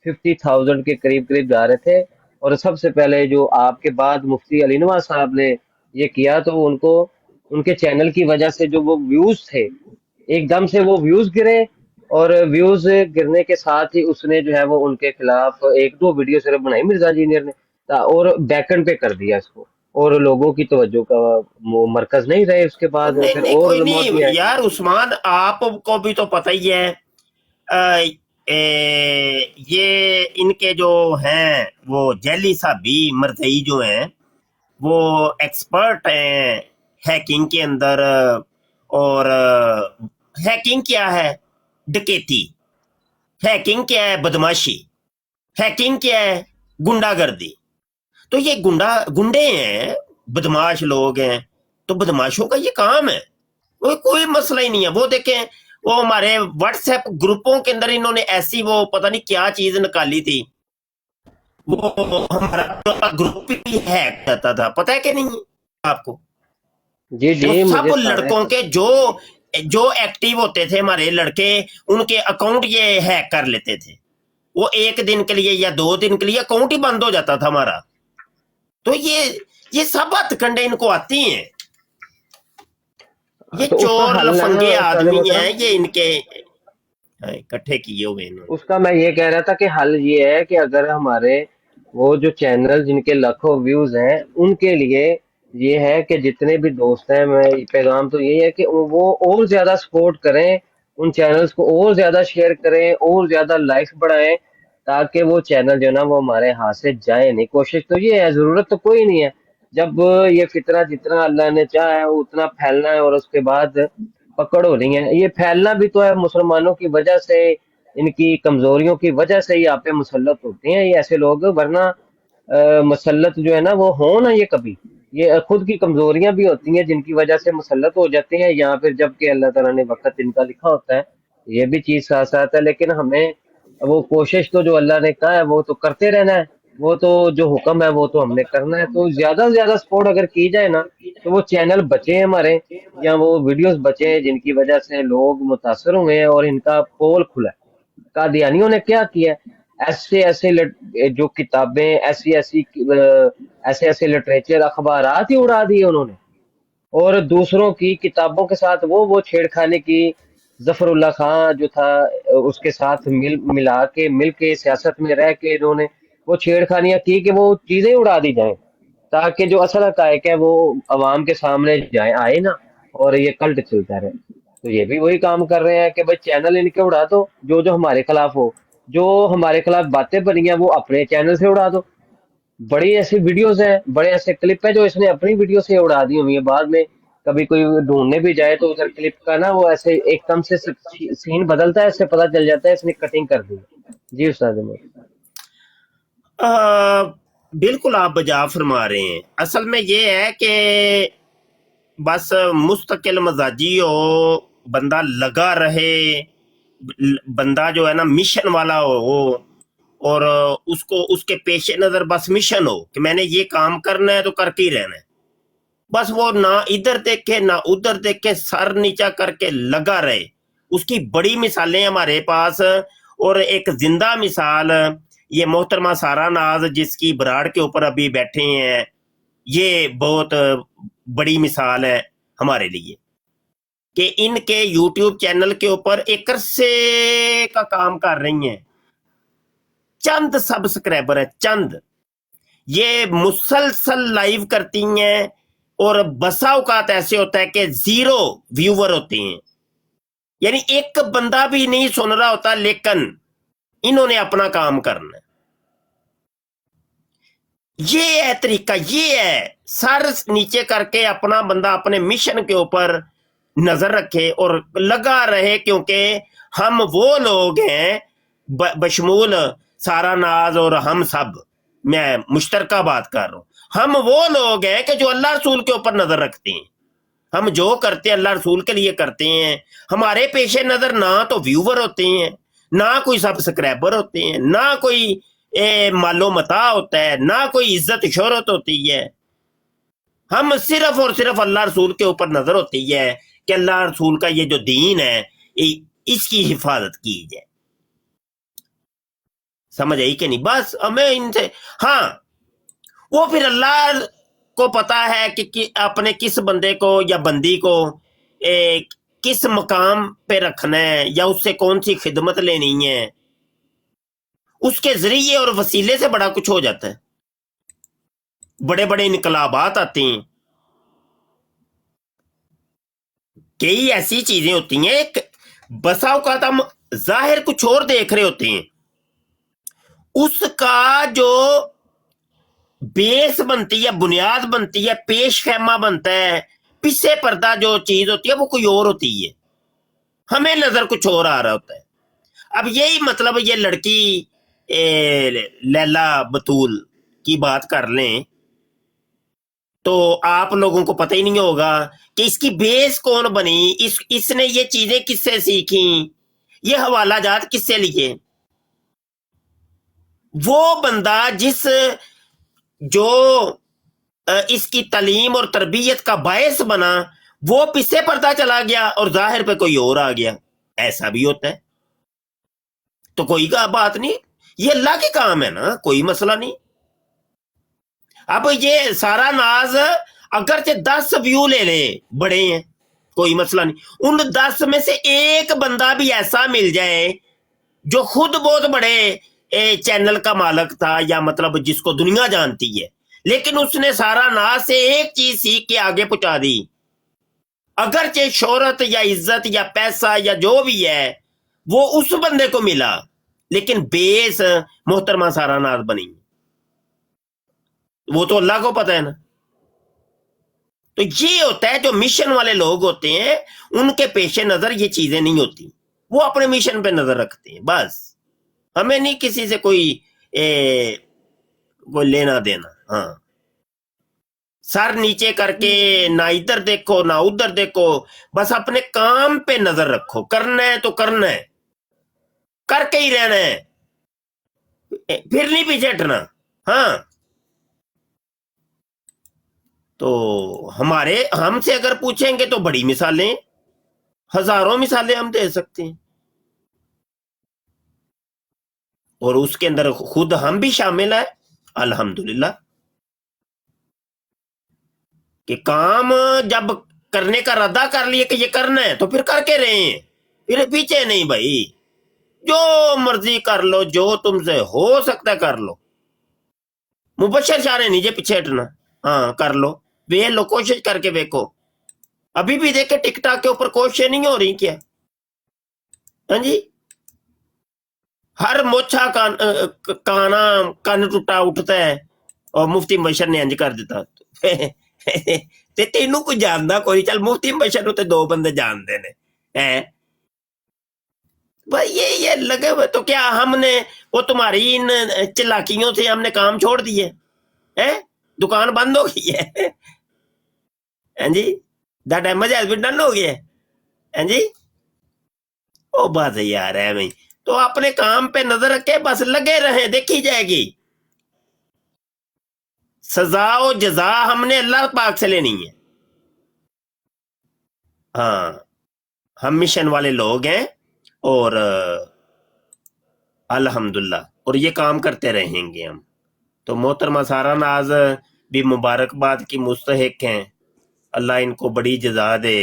50,000 کے قریب جا رہے تھے. اور سب سے پہلے جو آپ کے بعد مفتی علی نواز صاحب نے یہ کیا تو ان کو ان کے چینل کی وجہ سے جو وہ ویوز تھے ایک دم سے وہ ویوز گرے، اور ویوز گرنے کے ساتھ ہی اس نے جو ہے وہ ان کے خلاف ایک دو ویڈیو صرف بنائی مرزا انجینئر نے اور بیکنڈ پہ کر دیا اس کو، اور لوگوں کی توجہ کا وہ مرکز نہیں رہے. اس کے بعد نہیں پھر نہیں اور کوئی موت نہیں بھی آئے. یار عثمان، آپ کو بھی تو پتہ ہی ہے یہ ان کے جو ہیں وہ جیلی صاحبی مرزئی جو ہیں وہ ایکسپرٹ ہیں ہیکنگ کے اندر. اور ہیکنگ کیا ہے؟ ڈکیتی. ہیکنگ کیا ہے؟ بدماشی. ہیکنگ کیا ہے؟ گنڈا گردی. تو یہ گنڈے ہیں، بدماش لوگ ہیں، تو بدماشوں کا یہ کام ہے، وہ کوئی مسئلہ ہی نہیں ہے. وہ دیکھیں وہ ہمارے واٹس ایپ گروپوں کے اندر انہوں نے ایسی وہ پتہ نہیں کیا چیز نکالی تھی، وہ ہمارا گروپ بھی ہیک کرتا تھا، پتہ ہے کہ نہیں آپ کو؟ जी तो जी, सब मुझे सारा लड़कों के जो जो एक्टिव होते थे हमारे लड़के, उनके अकाउंट ये हैक कर लेते थे। वो एक दिन के लिए या 2 दिन के लिए अकाउंट ही बंद हो जाता था हमारा। तो ये सब हथकंडे इनको आती हैं। ये तो उसका चोर हल है ना लफंगे उस्ताद आदमी मोहतरम, हैं, ये इनके इकट्ठे किए हुए इन्होंने। उसका मैं ये कह रहा था कि हल ये है कि अगर हमारे वो जो चैनल जिनके लाखों व्यूज हैं उनके लिए ये है कि जितने भी दोस्त हैं, मैं पैगाम तो यही है कि वो और ज्यादा सपोर्ट करें, उन चैनल्स को और ज्यादा शेयर करें, और ज्यादा लाइक्स बढ़ाएं, ताकि वो चैनल जो है ना वो हमारे हाथ से जाए नहीं। कोशिश तो ये है, जरूरत तो कोई नहीं है। जब ये फितरा जितना अल्लाह ने चाहा है उतना फैलना है, और उसके बाद पकड़ हो रही है। ये फैलना भी तो है मुसलमानों की वजह से, इनकी कमजोरियों की वजह से ही आप पे मुसल्लत होते हैं ये ऐसे लोग, वरना मुसल्लत जो है ना वो हो ना ये कभी, ये खुद की कमजोरियां भी होती हैं जिनकी वजह से मुसल्लत हो जाते हैं, या फिर जबकि अल्लाह ताला ने वक्त इनका लिखा होता है। ये भी चीज साथ साथ है, लेकिन हमें वो कोशिश तो जो अल्लाह ने कहा है वो तो करते रहना है, वो तो जो हुक्म है वो तो हमने करना है। तो ज्यादा से ज्यादा सपोर्ट अगर की जाए ना तो वो चैनल बचे हमारे, या वो वीडियोस बचे हैं जिनकी वजह से लोग मुतासर हुए हैं और इनका पोल खुला है। कादियानियों ने क्या किया, ऐसे ऐसे जो किताबें, ऐसे ऐसे लिटरेचर अखबारात ही उड़ा दिए उन्होंने, और दूसरों की किताबों के साथ वो छेड़खानी की। जफरुल्लाह खां जो था उसके साथ मिल के सियासत में रह के इन्होंने वो छेड़खानियां की कि वो चीजें उड़ा दी जाएं, ताकि जो असल हकायक है वो अवाम के सामने जाए आए ना, और ये कल्ट चलता रहे। तो ये भी वही काम कर रहे हैं कि भाई चैनल इनके उड़ा दो, जो हमारे खिलाफ हो, जो हमारे खिलाफ बातें बनी हैं वो अपने चैनल से उड़ा दो। बड़ी ऐसी वीडियोस हैं, बड़े ऐसे क्लिप है जो इसने अपनी वीडियो से उड़ा दी हुई है। बाद में कभी कोई ढूंढने भी जाए तो उधर क्लिप का ना वो ऐसे एकदम से सीन बदलता है, इससे पता चल जाता है इसने कटिंग कर दी। जी उस्ताद अहमद। बिल्कुल आप बजा फरमा रहे हैं। असल में ये है कि बस मुस्तकिल मजाजी हो, बंदा लगा रहे, बंदा जो है ना मिशन वाला हो, और उसको उसके पेश नजर बस मिशन हो कि मैंने ये काम करना है तो करके ही रहना है। बस वो ना इधर देखे ना उधर देखे, सर नीचा करके लगा रहे। उसकी बड़ी मिसालें हमारे पास, और एक जिंदा मिसाल ये मोहतरमा सारा नाज जिसकी बराड़ के ऊपर अभी बैठे हैं, ये बहुत बड़ी मिसाल है हमारे लिए कि इनके यूट्यूब चैनल के ऊपर एक अरसे का काम कर रही हैं, चंद सब्सक्राइबर है, चंद। ये मुसलसल लाइव करती हैं, और बसा औकात ऐसे होता है कि 0 व्यूवर होते हैं, यानी एक बंदा भी नहीं सुन रहा होता, लेकिन इन्होंने अपना काम करना है। ये है तरीका, ये है सर नीचे करके अपना बंदा अपने मिशन के ऊपर नजर रखे और लगा रहे, क्योंकि हम वो लोग हैं बशमूल सारा नाज और हम सब, मैं मुश्तरका बात कर रहा हूं, हम वो लोग हैं कि जो अल्लाह रसूल के ऊपर नजर रखते हैं। हम जो करते हैं अल्लाह रसूल के लिए करते हैं। हमारे पेशे नजर ना तो व्यूवर होते हैं, ना कोई सब्सक्राइबर होते हैं, ना कोई मालो मता होता है, ना कोई इज्जत शोहरत होती है। हम सिर्फ और सिर्फ अल्लाह रसूल के ऊपर नजर होती है कि अल्लाह रसूल का ये जो दीन है इसकी हिफाजत की जाए। समझ आई कि नहीं? बस हमें इनसे, हाँ वो फिर अल्लाह को पता है कि अपने किस बंदे को या बंदी को किस मकाम पे रखना है, या उससे कौन सी खिदमत लेनी है। उसके जरिए और वसीले से बड़ा कुछ हो जाता है, बड़े बड़े इनकलाबात आते हैं। कई ऐसी चीजें होती हैं, एक बसा औकात हम जाहिर कुछ और देख रहे होते हैं, उसका जो बेस बनती है, बुनियाद बनती है, पेश खैमा बनता है, पीछे पर्दा जो चीज होती है वो कोई और होती है, हमें नजर कुछ और आ रहा होता है। अब यही मतलब ये लड़की लैला बतूल की बात कर लें तो आप लोगों को पता ही नहीं होगा कि इसकी बेस कौन बनी, इसने ये चीजें किससे सीखी, ये हवाला जात किससे लिए। वो बंदा जो اس کی تعلیم اور تربیت کا باعث بنا، وہ پیچھے پردہ چلا گیا اور ظاہر پہ کوئی اور آ گیا. ایسا بھی ہوتا ہے. تو کوئی کا بات نہیں، یہ اللہ کے کام ہے نا، کوئی مسئلہ نہیں. اب یہ سارا ناز اگرچہ 10 ویو لے لے بڑے ہیں، کوئی مسئلہ نہیں. ان 10 میں سے ایک بندہ بھی ایسا مل جائے جو خود بہت بڑے چینل کا مالک تھا، یا مطلب جس کو دنیا جانتی ہے، لیکن اس نے سارا ناز سے ایک چیز سیکھ کے آگے پہنچا دی، اگرچہ شہرت یا عزت یا پیسہ یا جو بھی ہے وہ اس بندے کو ملا، لیکن بیس محترمہ سارا ناز بنی. وہ تو اللہ کو پتہ ہے نا. تو یہ ہوتا ہے جو مشن والے لوگ ہوتے ہیں، ان کے پیش نظر یہ چیزیں نہیں ہوتی، وہ اپنے مشن پہ نظر رکھتے ہیں بس. ہمیں نہیں کسی سے کوئی لینا دینا. ہاں، سر نیچے کر کے نہ ادھر دیکھو نہ ادھر دیکھو، بس اپنے کام پہ نظر رکھو. کرنا ہے تو کرنا ہے، کر کے ہی رہنا ہے، پھر نہیں پیچھے ہٹنا. ہاں، تو ہم سے اگر پوچھیں گے تو بڑی مثالیں، ہزاروں مثالیں ہم دے سکتے ہیں، اور اس کے اندر خود ہم بھی شامل ہیں. الحمدللہ کہ کام جب کرنے کا ارادہ کر لیے کہ یہ کرنا ہے تو پھر کر کے رہے ہیں، پھر پیچھے نہیں بھائی. جو مرضی کر لو، جو تم سے ہو سکتا ہے کر لو. مبشر شاہ نے نیچے پیچھے ہٹنا. ہاں کر لو، وے لو، کوشش کر کے دیکھو. ابھی بھی دیکھے ٹک ٹاک کے اوپر کوششیں نہیں ہو رہی کیا؟ ہاں جی، ہر موچھا کان ٹوٹا اٹھتا ہے، اور مفتی مبشر نے انج کر دیتا. تے تینوں کوئی جاندا کوئی، چل مفتی مبشر تے 2 بندے جانتے ہیں. بھائی یہ لگے ہوئے، تو کیا ہم نے وہ تمہاری ان چلاکیوں سے ہم نے کام چھوڑ دیے؟ دکان بند ہو گئی ہے. ہاں جی، the damage has been done ہو گیا. ہاں جی، او بس یار ہے بھائی. تو اپنے کام پہ نظر رکھے، بس لگے رہیں، دیکھی جائے گی. سزا و جزا ہم نے اللہ پاک سے لینی ہے. ہاں، ہم مشن والے لوگ ہیں، اور الحمدللہ اور یہ کام کرتے رہیں گے ہم. تو محترمہ سارا ناز بھی مبارکباد کی مستحق ہیں. اللہ ان کو بڑی جزا دے.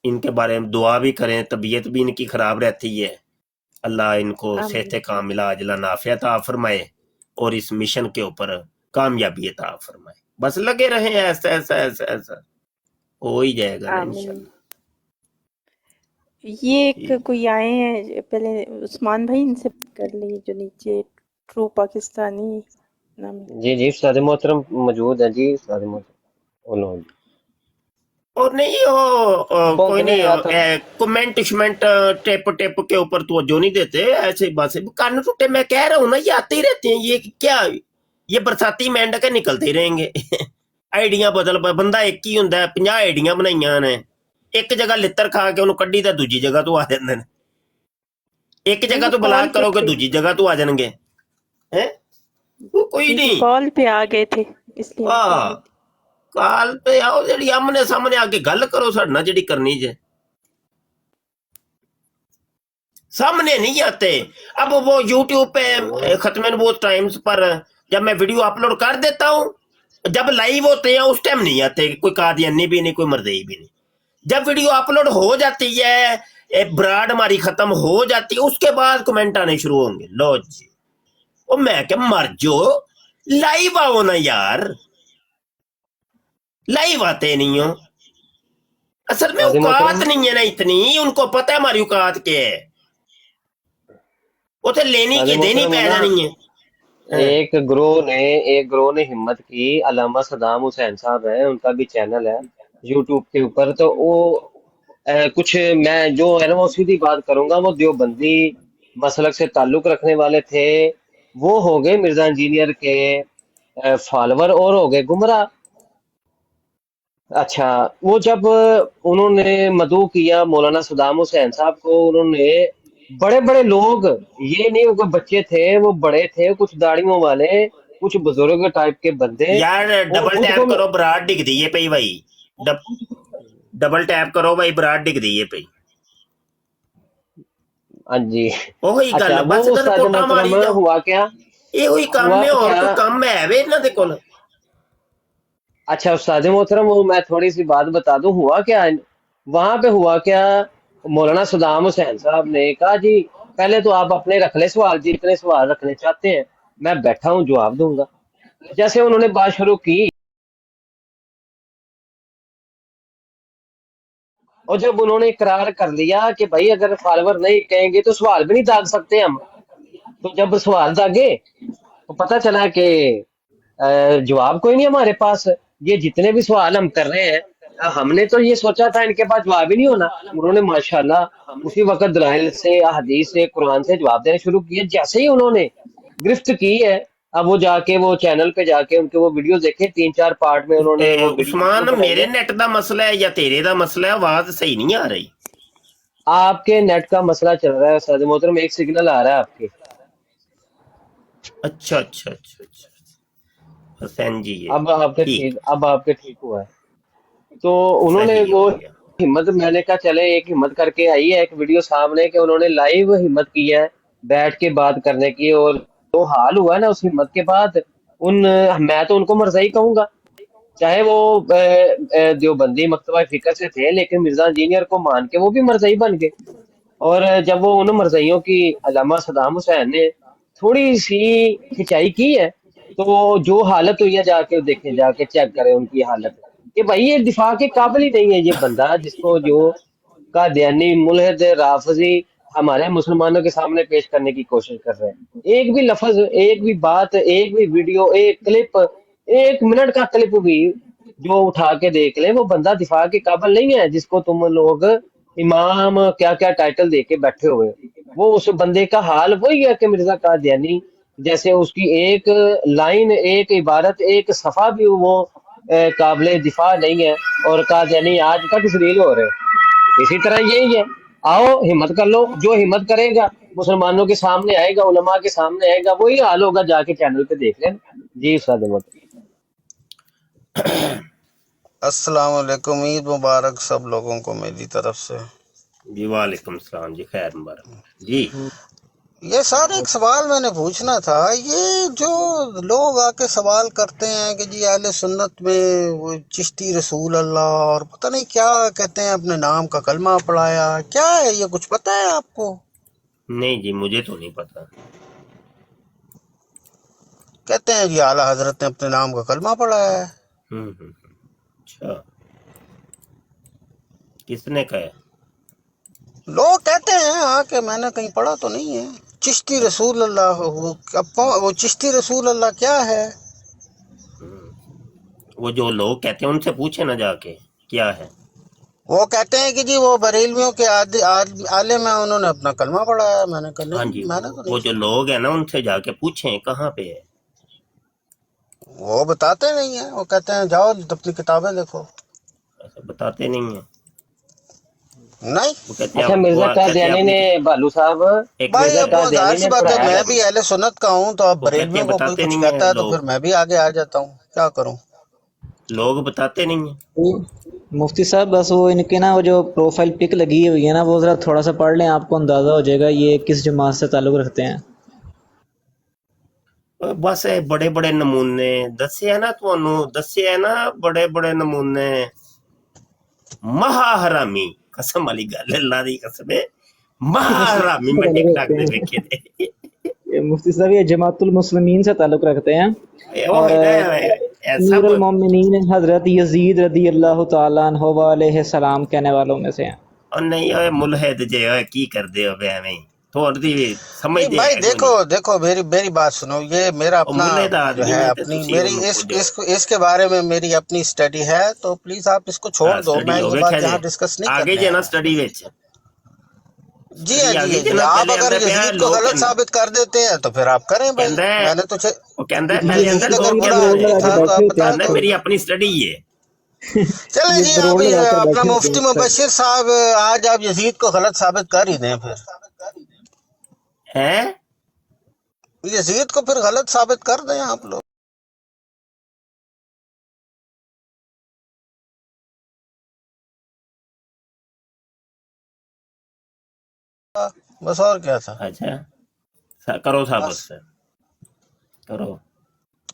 ان کے بارے میں دعا بھی کریں، طبیعت بھی ان کی خراب رہتی ہے. اللہ ان کو صحت کاملہ عاجلہ نافع عطا فرمائے، اور اس مشن کے اوپر کامیابی عطا فرمائے. بس لگے رہیں، ایسا ایسا ایسا ایسا ہو ہی جائے گا نا انشاءاللہ. یہ ایک کوئی آئے ہیں پہلے، عثمان بھائی ان سے کر لی جو نیچے ٹرو پاکستانی نام ہے. جی استاد محترم موجود ہیں. جی استاد محترم اور نہیں کوئی نہیں، کمنٹ شمنٹ ٹیپ کے اوپر توجہ نہیں دیتے. ایسے بات کان ٹوٹے، میں کہہ رہا ہوں نا، یہ آتے ہی رہتے ہیں. یہ کیا، یہ برساتی مینڈک نکلتے ہی رہیں گے. آئیڈیاں بدل، بندہ ایک ہی ہوندا ہے، 50 آئیڈیاں بنائیاں نے. ایک جگہ لتر کھا کے انہوں کڈی تے دوجی جگہ تو آ جاندے نے. ایک جگہ تو بلاک کرو گے، دوجی جگہ تو آ جان گے. کوئی نہیں، کال پہ آ گئے تھے اس لیے کال پہ آؤ، جڑی آمنے سامنے آ کے گل کرو ساڈے نال، جڑی کرنی جے. سامنے نہیں آتے. اب وہ یوٹیوب پہ ختم نبوت ٹائمز پر جب میں ویڈیو اپلوڈ کر دیتا ہوں، جب لائیو ہوتے ہیں اس ٹائم نہیں آتے، کوئی قادیانی بھی نہیں، کوئی مردئی بھی نہیں. جب ویڈیو اپلوڈ ہو جاتی ہے، براڈ ہماری ختم ہو جاتی ہے، اس کے بعد کمنٹ آنے شروع ہوں گے. لو جی، وہ میں کہ مر جو، لائیو آؤ نا یار، لائیو آتے نہیں ہو. اصل میں اوقات نہیں ہے نا اتنی، ان کو پتہ ہے ہماری اوقات کیا ہے، وہ تو لینی کی دینی پہ جانی ہے. ایک گروہ نے ہمت کی، علامہ صدام حسین صاحب ہیں، ان کا بھی چینل ہے یوٹیوب کے اوپر. تو وہ کچھ میں جو ہے نا وہ سیدھی بات کروں گا، وہ دیوبندی مسلک سے تعلق رکھنے والے تھے، وہ ہو گئے مرزا انجینئر کے فالوور اور ہو گئے گمراہ. اچھا، وہ جب انہوں نے مدعو کیا مولانا صدام حسین صاحب کو، انہوں نے بڑے بڑے لوگ، یہ نہیں وہ بچے تھے، وہ بڑے تھے کچھ داڑھیوں والے، कुछ बुजुर्ग टाइप के बंदे यार और डबल खुद टैप को करो, बरात डिगदी है पई भाई। डबल टैप करो भाई, बरात डिगदी है पई। हाँ जी। ਉਹੀ अच्छा ਗੱਲ, वो ਬਸ ਇਹਨਾਂ ਦੇ उस्ताद ਕੋਟਾ मोहतरम ਮਾਰੀ ਜਾਓ। हुआ क्या ਇਹੋ ਹੀ ਕੰਮ हुआ ਹੈ, ਹੋਰ क्या ਕੋਈ ਕੰਮ ਹੈ ਵੇ ਇਹਨਾਂ ਦੇ ਕੋਲ? अच्छा उस्ताद मोहतरम वो मैं थोड़ी सी बात बता दूं हुआ क्या वहां पे हुआ क्या मौलाना सदाम हुसैन साहब ने कहा जी पहले तो आप अपने रख ले सवाल जितने सवाल रखने चाहते हैं, मैं बैठा हूँ जवाब दूंगा। जैसे उन्होंने बात शुरू की और जब उन्होंने इकरार कर लिया कि भाई अगर फॉलोवर नहीं कहेंगे तो सवाल भी नहीं दाग सकते हम, तो जब सवाल दागे तो पता चला कि जवाब कोई नहीं हमारे पास। ये जितने भी सवाल हम कर रहे हैं हमने तो ये सोचा था इनके पास जवाब ही नहीं होना। उन्होंने माशाल्लाह उसी वक्त दलाइल से, हदीस से, कुरान से जवाब देने शुरू किए। जैसे ही उन्होंने गिरफ्त की है, अब वो जाके वो चैनल पे जाके उनके वो वीडियो देखे, 3-4 पार्ट में उन्होंने वो वीडियो ਉਸਮਾਨ बनाई ਮੇਰੇ है। ਨੈਟ ਦਾ ਮਸਲਾ ਹੈ ਜਾਂ ਤੇਰੇ ਦਾ ਮਸਲਾ ਹੈ? ਆਵਾਜ਼ ਸਹੀ ਨਹੀਂ ਆ ਰਹੀ। आपके नेट का मसला चल रहा है उस्ताद मोहतरम, एक सिग्नल आ रहा है आपके। अच्छा अच्छा अच्छा अच्छा, हसैन जी है। अब आपके ठीक, ठीक, अब आपके ठीक हुआ है। तो उन्होंने सही वो हो गया। हिम्मत, मैंने कहा चले एक हिम्मत करके आई है एक वीडियो सामने कि उन्होंने लाइव हिम्मत की है बैठ के बात करने की, और जो हाल हुआ है ना उस हिम्मत के बाद मैं तो उनको मरज़ई कहूंगा। चाहे वो देवबंदी मकतबा फिक्र से थे, लेकिन मिर्जा इंजीनियर को मान के वो भी मरज़ई बन गए। और जब वो उन मरज़इयों की अल्लामा सदाम हुसैन ने थोड़ी सी खिंचाई की है, तो वो जो हालत हुई है जाके देखें, जाके चेक करें उनकी हालत कि भाई ये दिफा के काबिल ही नहीं है ये बंदा, जिसको जो कादियानी मुल्हिद राफजी हमारे मुसलमानों के सामने पेश करने की कोशिश कर रहे हैं। एक भी लफ्ज, एक भी बात, एक भी वीडियो, एक क्लिप, 1 मिनट का क्लिप भी जो उठा के देख ले, वो बंदा दिफा के काबिल नहीं है, जिसको तुम लोग इमाम क्या क्या टाइटल दे के बैठे हुए हो। वो उस बंदे का हाल वही है कि मिर्जा कादियानी जैसे उसकी एक लाइन, एक इबारत, एक सफा भी वो काबिल दिफा नहीं है, और कादियानी आज तक जलील हो रहे हैं। इसी तरह यही है, आओ हिम्मत कर लो, जो हिम्मत करेगा मुसलमानों के सामने आएगा, उलमा के सामने आएगा, वही हाल होगा, जाके चैनल पे देख लेना। जी उस्ताद अहमद। अस्सलाम वालेकुम, ईद मुबारक सब लोगों को मेरी तरफ से। जी वालेकुम सलाम जी, खैर मुबारक जी। ये सर एक सवाल मैंने पूछना था, ये जो लोग आके सवाल करते हैं कि जी अहले सुन्नत में वो चिश्ती रसूल अल्लाह और पता नहीं क्या कहते हैं, अपने नाम का कलमा पढ़ाया, क्या है ये, कुछ पता है आपको? नहीं जी, मुझे तो नहीं पता। कहते हैं जी आला हजरत ने अपने नाम का कलमा पढ़ाया है। अच्छा, किसने कहा? लोग कहते हैं आके, मैंने कहीं पढ़ा तो नहीं है। चिश्ती रसूल अल्लाह, वो चिश्ती रसूल अल्लाह क्या है? वो जो लोग कहते हैं उनसे पूछे ना जाके क्या है। वो कहते हैं कि जी वो बरेलवियों के आलिम है, उन्होंने अपना कलमा पढ़ाया है। मैंने कहा हाँ नहीं, जी, मैंने तो वो नहीं। जो लोग हैं ना उनसे जाके पूछें कहाँ पे है। वो बताते नहीं है, वो कहते हैं जाओ अपनी किताबें देखो। ऐसा बताते नहीं है। नहीं, वो कहते हैं अच्छा मिर्जा वो कहते हैं कादियानी ने भालू साहब, एक भाई मिर्जा अब वो जाहिर कादियानी सी ने बात है, पढ़ाया मैं है। भी अहले सुन्नत का हूँ, तो अब वो कहते हैं बरेलवियों को कोई बताते कुछ नहीं कहता है है तो फिर लोग, मैं भी आगे आ जाता हूँ, क्या करूँ। लोग बताते नहीं है। तो मुफ्ती साहब बस वो इनके ना वो जो प्रोफाइल पिक लगी हुई है ना, वो ज़रा थोड़ा सा पढ़ लें, आपको अंदाज़ा हो जाएगा ये किस जमात से ताल्लुक़ रखते हैं। बस बड़े बड़े नमूने दसे है ना, ਤੁਹਾਨੂੰ ਦੱਸਿਆ है ना, बड़े बड़े नमूने। महा हरामी, कसम वाली गल, अल्लाह दी कसम है, महा हरामी मैं टिकटॉक दे वेखे थे। ये मुफ्ती साहब ये जमातुल मुस्लिमीन से ताल्लुक़ रखते हैं, वो और है ना ऐसा अमीरुल मोमिनीन हज़रत यजीद रदी अल्लाह तआला अन्हु व अलैहि सलाम कहने वालों में से हैं। और नहीं ओए मुलहिद जे ओए की कर दे हो बे एवें थोड़ी दी नहीं समझदे भाई है देखो देखो, मेरी बात सुनो, ये मेरा और अपना मुल्ले दा जो आदमी है, है ते अपनी तुसी मेरी ओनू पूछो। इसके बारे में मेरी अपनी स्टडी है, तो प्लीज आप इसको छोड़ दो। स्टडी मैं हो ये वेख्या बात जे यहाँ डिस्कस नहीं आगे करने जे आया ना हूँ। स्टडी विच जी हाँ, स्टडी जी आगे हाँ, जे जी ना आप पहले अगर आंदा पे यजीद को लोग गलत साबित कर देते हैं तो फिर आप करें भाई, कहंदा है, मैंने तो वो कहंदा है ये पहले अंदर यजीद अगर लोग मुफ्ती बुरा साहब कहंदा ये है, दरोड़ लगा था के तो बैठे आप होते बता हैं, कहंदा दो। मेरी अपनी स्टडी है। चले ये जी, दरोड़ अभी लगा कर अपना बैठे होते मुफ्ती हैं सब। मुबशिर साहब आज आप यजीद को गलत साबित कर ही दें, फिर हैं यजीद को फिर गलत साबित कर दें आप लोग। बस और क्या था। अच्छा करो साबित बस से करो।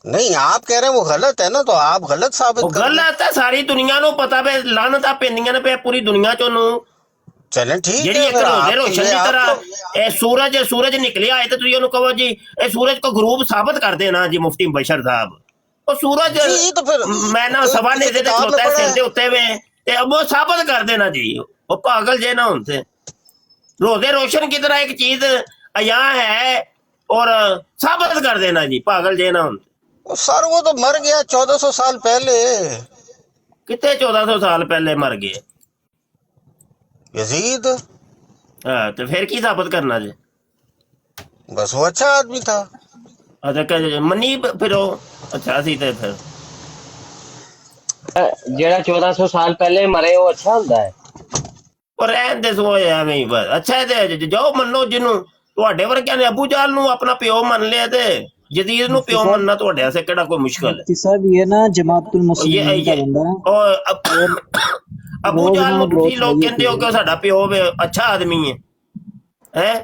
नहीं, आप कह रहे हैं वो गलत है ना, तो आप गलत साबित ਉਹ कर ਗੱਲ दें। ਆ ਤਾਂ ਸਾਰੀ ਦੁਨੀਆ ਨੂੰ ਪਤਾ ਵੇ ਲਾਨਤਾਂ ਪੈਂਦੀਆਂ ਨੇ ਪਏ ਪੂਰੀ ਦੁਨੀਆ ਚੋਂ ਨੂੰ चलें ठीक ਜਿਹੜੀ है, ਇੱਕ फिर ਰੋਜ਼ੇ आपकी ਰੋਸ਼ਨ ये ਦੀ ਤਰ੍ਹਾਂ आपको ਇਹ ਸੂਰਜ ਨਿਕਲਿਆ ਹੈ ਤੇ ਤੁਸੀਂ ਉਹਨੂੰ ਕਹੋ ਜੀ ਇਹ ਸੂਰਜ ਕੋ ਗਰੂਬ ਸਾਬਤ ਕਰ ਦੇਣਾ ਜੀ ਮੁਫਤੀ ਬਸ਼ਰ ਸਾਹਿਬ ਉਹ ਸੂਰਜ जी, तो फिर ਮੈਂ ਨਾ ਸਵਾ किसी ਨੇਜ਼ੇ ਤੇ किताब में ਖਲੋਤਾ पढ़ा ਸਿਰ है। ਦੇ ਉੱਤੇ ਵੇ ਤੇ ਉਹ ਸਾਬਤ ਕਰ ਦੇਣਾ ਜੀ ਉਹ ਪਾਗਲ ਜੇ ਨਾ ਹੁੰਦੇ रोजे रोशन की तरह एक चीज यहाँ है और साबित कर देना जी पागल जे ना होते सर वो तो मर गया 1400 साल पहले। कितने 1400 साल पहले मर गए यजीद। हाँ तो फिर की साबित करना जी बस वो अच्छा आदमी था। अच्छा मनी फिर अच्छा सी ते फिर ਜਿਹੜਾ 1400 ਸਾਲ ਪਹਿਲੇ ਮਰੇ ਉਹ ਅੱਛਾ ਹੁੰਦਾ ਹੈ और रहन दे सो ਐਵੇਂ ਹੀ ਬਸ ਅੱਛਾ ਤੇ ਜਾਓ ਮੰਨੋ ਜਿਹਨੂੰ ਤੁਹਾਡੇ ਵਰਗਿਆਂ ਨੇ ਅਬੂ ਜਾਲ ਨੂੰ ਆਪਣਾ ਪਿਓ ਮੰਨ ਲਿਆ ਤੇ ਜਦੀਦ ਨੂੰ मुफ्ती ਪਿਓ साहब, ਮੰਨਣਾ ਤੁਹਾਡੇ ਵਾਸਤੇ ਕਿਹੜਾ ਕੋਈ ਮੁਸ਼ਕਲ ਹੈ मुफ्ती साहब ये ना जमातुल ये मुस्लिमीन का ये बंदा है और और ਅਬੂ रोज ਜਾਲ ना ਨੂੰ ਤੁਸੀਂ बहुत ਲੋਕ सही ਕਹਿੰਦੇ ਹੋ ਕਿ ਉਹ ਸਾਡਾ ਪਿਓ ਵੇ ਅੱਛਾ ਆਦਮੀ ਹੈ ਹੈ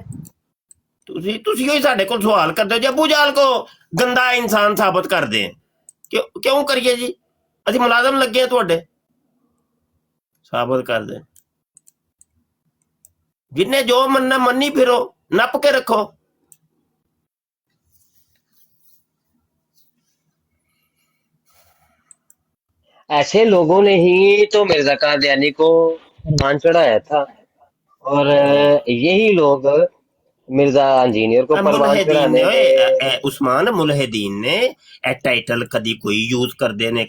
ਤੁਸੀਂ ਹੀ ਸਾਡੇ ਕੋਲ ਸਵਾਲ ਕਰਦੇ ਹੋ ਜੇ ਅਬੂ ਜਾਲ ਕੋ ਗੰਦਾ ਇਨਸਾਨ ਸਾਬਤ ਕਰਦੇ ਹੈ ਕਿਉਂ ਕਰੀਏ ਜੀ ਅਸੀਂ ਮੁਲਾਜ਼ਮ ਲੱਗੇ ਆ ਤੁਹਾਡੇ ਸਾਬਤ ਕਰਦੇ ਜਿੰਨੇ ਜੋ ਮੰਨਣਾ ਮੰਨੀ ਫਿਰੋ ਨੱਪ ਕੇ ਰੱਖੋ ऐसे लोगों ने ही तो मिर्जा कादियानी को फरमान चढ़ाया था और यही लोग मिर्जा इंजीनियर को फरमान ਮੁਲਹਿਦੀਨ ਨੇ चढ़ाने ਓਏ में ਉਸਮਾਨ ਮੁਲਹਿਦੀਨ ਨੇ ਇਹ ਟਾਈਟਲ ਕਦੀ ਕੋਈ ਯੂਜ਼ ਕਰਦੇ ਨੇ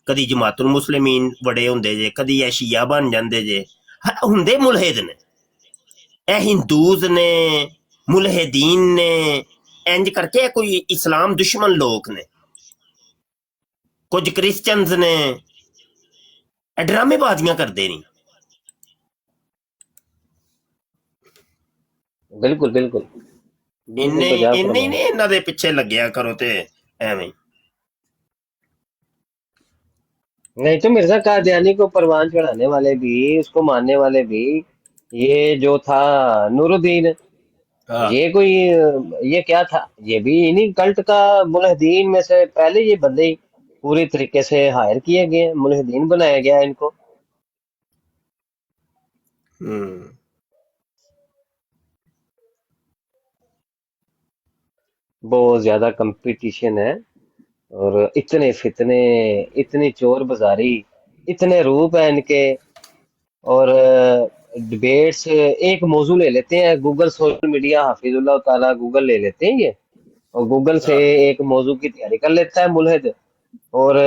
ਕਦੀ ਜਮਾਤੁਲ ਮੁਸਲਿਮੀਨ ਬੜੇ ਹੁੰਦੇ ਜੇ ਕਦੀ ਇਹ ਸ਼ੀਆ ਬਣ ਜਾਂਦੇ ਜੇ ਹੁੰਦੇ ਮੁਲਹਿਦ ਨੇ ਇਹ ਹਿੰਦੂਜ਼ ਨੇ ਮੁਲਹਿਦੀਨ ਨੇ ਇੰਜ ਕਰਕੇ ਕੋਈ ਇਸਲਾਮ ਦੁਸ਼ਮਣ ਲੋਕ ਨੇ ਕੁਝ ਕ੍ਰਿਸਚੀਅਨਸ ਨੇ ਇਹ ਡਰਾਮੇਬਾਜ਼ੀਆਂ ਕਰਦੇ ਨਹੀਂ बिल्कुल बिल्कुल ਇੰਨੇ बिल्कुल बजाय ਇੰਨੇ ਹੀ फरमाया ਨੇ ਇਹਨਾਂ ਦੇ ਪਿੱਛੇ ਲੱਗਿਆ ਕਰੋ ਤੇ ਐਵੇਂ नहीं तो मिर्जा कादियानी को परवान चढ़ाने वाले भी उसको मानने वाले भी ये जो था नूरुद्दीन हाँ ये क्या था ये भी इन्हीं कल्ट का मुल्हिदीन में से पहले ये बंदे ही पूरी तरीके से हायर किए गए मुल्हिदीन बनाया गया इनको बहुत ज्यादा कंपटीशन है और इतने फितने इतनी चोर बाजारी इतने रूप है इनके और डिबेट्स एक मौजू ले लेते हैं गूगल सोशल मीडिया हाफिजुल्लाह ताला गूगल ले लेते हैं ये और गूगल से एक मौजू की तैयारी कर लेता है मुल्हिद और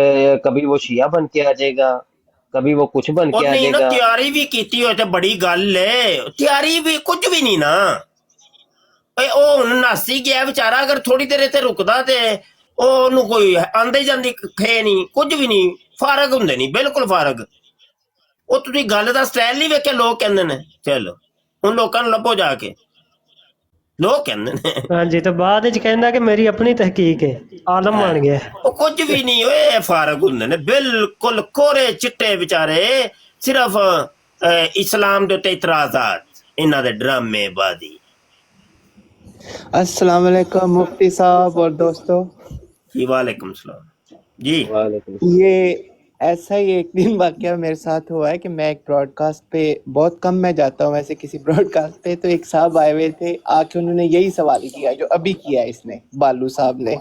कभी वो शिया बन के आ जाएगा कभी वो कुछ बन और के आ नहीं ना जाएगा ਤਿਆਰੀ ਵੀ ਕੀਤੀ ਹੋਏ ਤੇ ਬੜੀ ਗੱਲ ਏ ਤਿਆਰੀ ਵੀ ਕੁਝ ਵੀ ਨਹੀਂ ਨਾ ਓਏ ਉਹ ਹੁਣ ਨਾਸੀ ਗਿਆ ਵਿਚਾਰਾ ਅਗਰ ਥੋੜੀ ਦੇਰ ਇੱਥੇ ਰੁਕਦਾ ਤੇ ਉਹਨੂੰ ਕੋਈ ਆਂਦੇ ਜਾਂਦੀ ਖੇ ਨਹੀਂ ਕੁਝ ਵੀ ਨਹੀਂ ਫਾਰਗ ਹੁੰਦੇ ਨਹੀਂ ਬਿਲਕੁਲ ਫਾਰਗ ਉਹ ਤੁਸੀਂ ਗੱਲ ਦਾ ਸਟਾਈਲ ਨਹੀਂ ਵੇਖਿਆ ਲੋਕ ਕਹਿੰਦੇ ਨੇ ਚਲੋ ਹੁਣ ਲੋਕਾਂ ਨੂੰ ਲੱਭੋ ਜਾ ਕੇ ਲੋਕ ਕਹਿੰਦੇ ਨੇ हाँ जी, तो बाद विच कहंदा कि मेरी अपनी तहकीक है, आलम बन गया। ਉਹ ਕੁਝ ਵੀ ਨਹੀਂ ਓਏ ਫਾਰਗ ਹੁੰਦੇ ਨੇ ਬਿਲਕੁਲ ਕੋਰੇ ਚਿੱਟੇ ਵਿਚਾਰੇ ਸਿਰਫ ਇਸਲਾਮ ਦੇ ਉੱਤੇ ਇਤਰਾਜ਼ਾਤ ਇਹਨਾਂ ਦੇ ਡਰਾਮੇਬਾਜ਼ੀ अस्सलाम वालेकुम मुफ्ती साहब और दोस्तों। जी वालेकुम सलाम जी। ये ऐसा ही एक दिन वाकया मेरे साथ हुआ है कि मैं एक ब्रॉडकास्ट पे बहुत कम मैं जाता हूँ वैसे किसी ब्रॉडकास्ट पे, तो एक साहब आए हुए थे, आके उन्होंने यही सवाल किया जो अभी किया है इसने बालू साहब ने।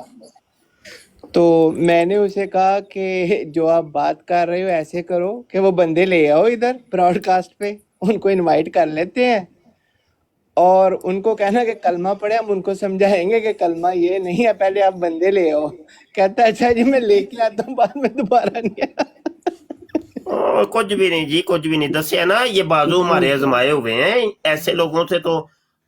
तो मैंने उसे कहा कि जो आप बात कर रहे हो ऐसे करो कि वो बंदे ले आओ इधर ब्रॉडकास्ट पे, उनको इनवाइट कर लेते हैं और उनको कहना कि कलमा पढ़े, हम उनको समझाएंगे कि कलमा ये नहीं है, पहले आप बंदे ले आओ। कहता है अच्छा जी मैं लेके आता हूँ, बाद में दोबारा नहीं आया। कुछ भी नहीं जी कुछ भी नहीं दसिया ना ये बाजू हमारे आजमाए हुए हैं ऐसे लोगों से तो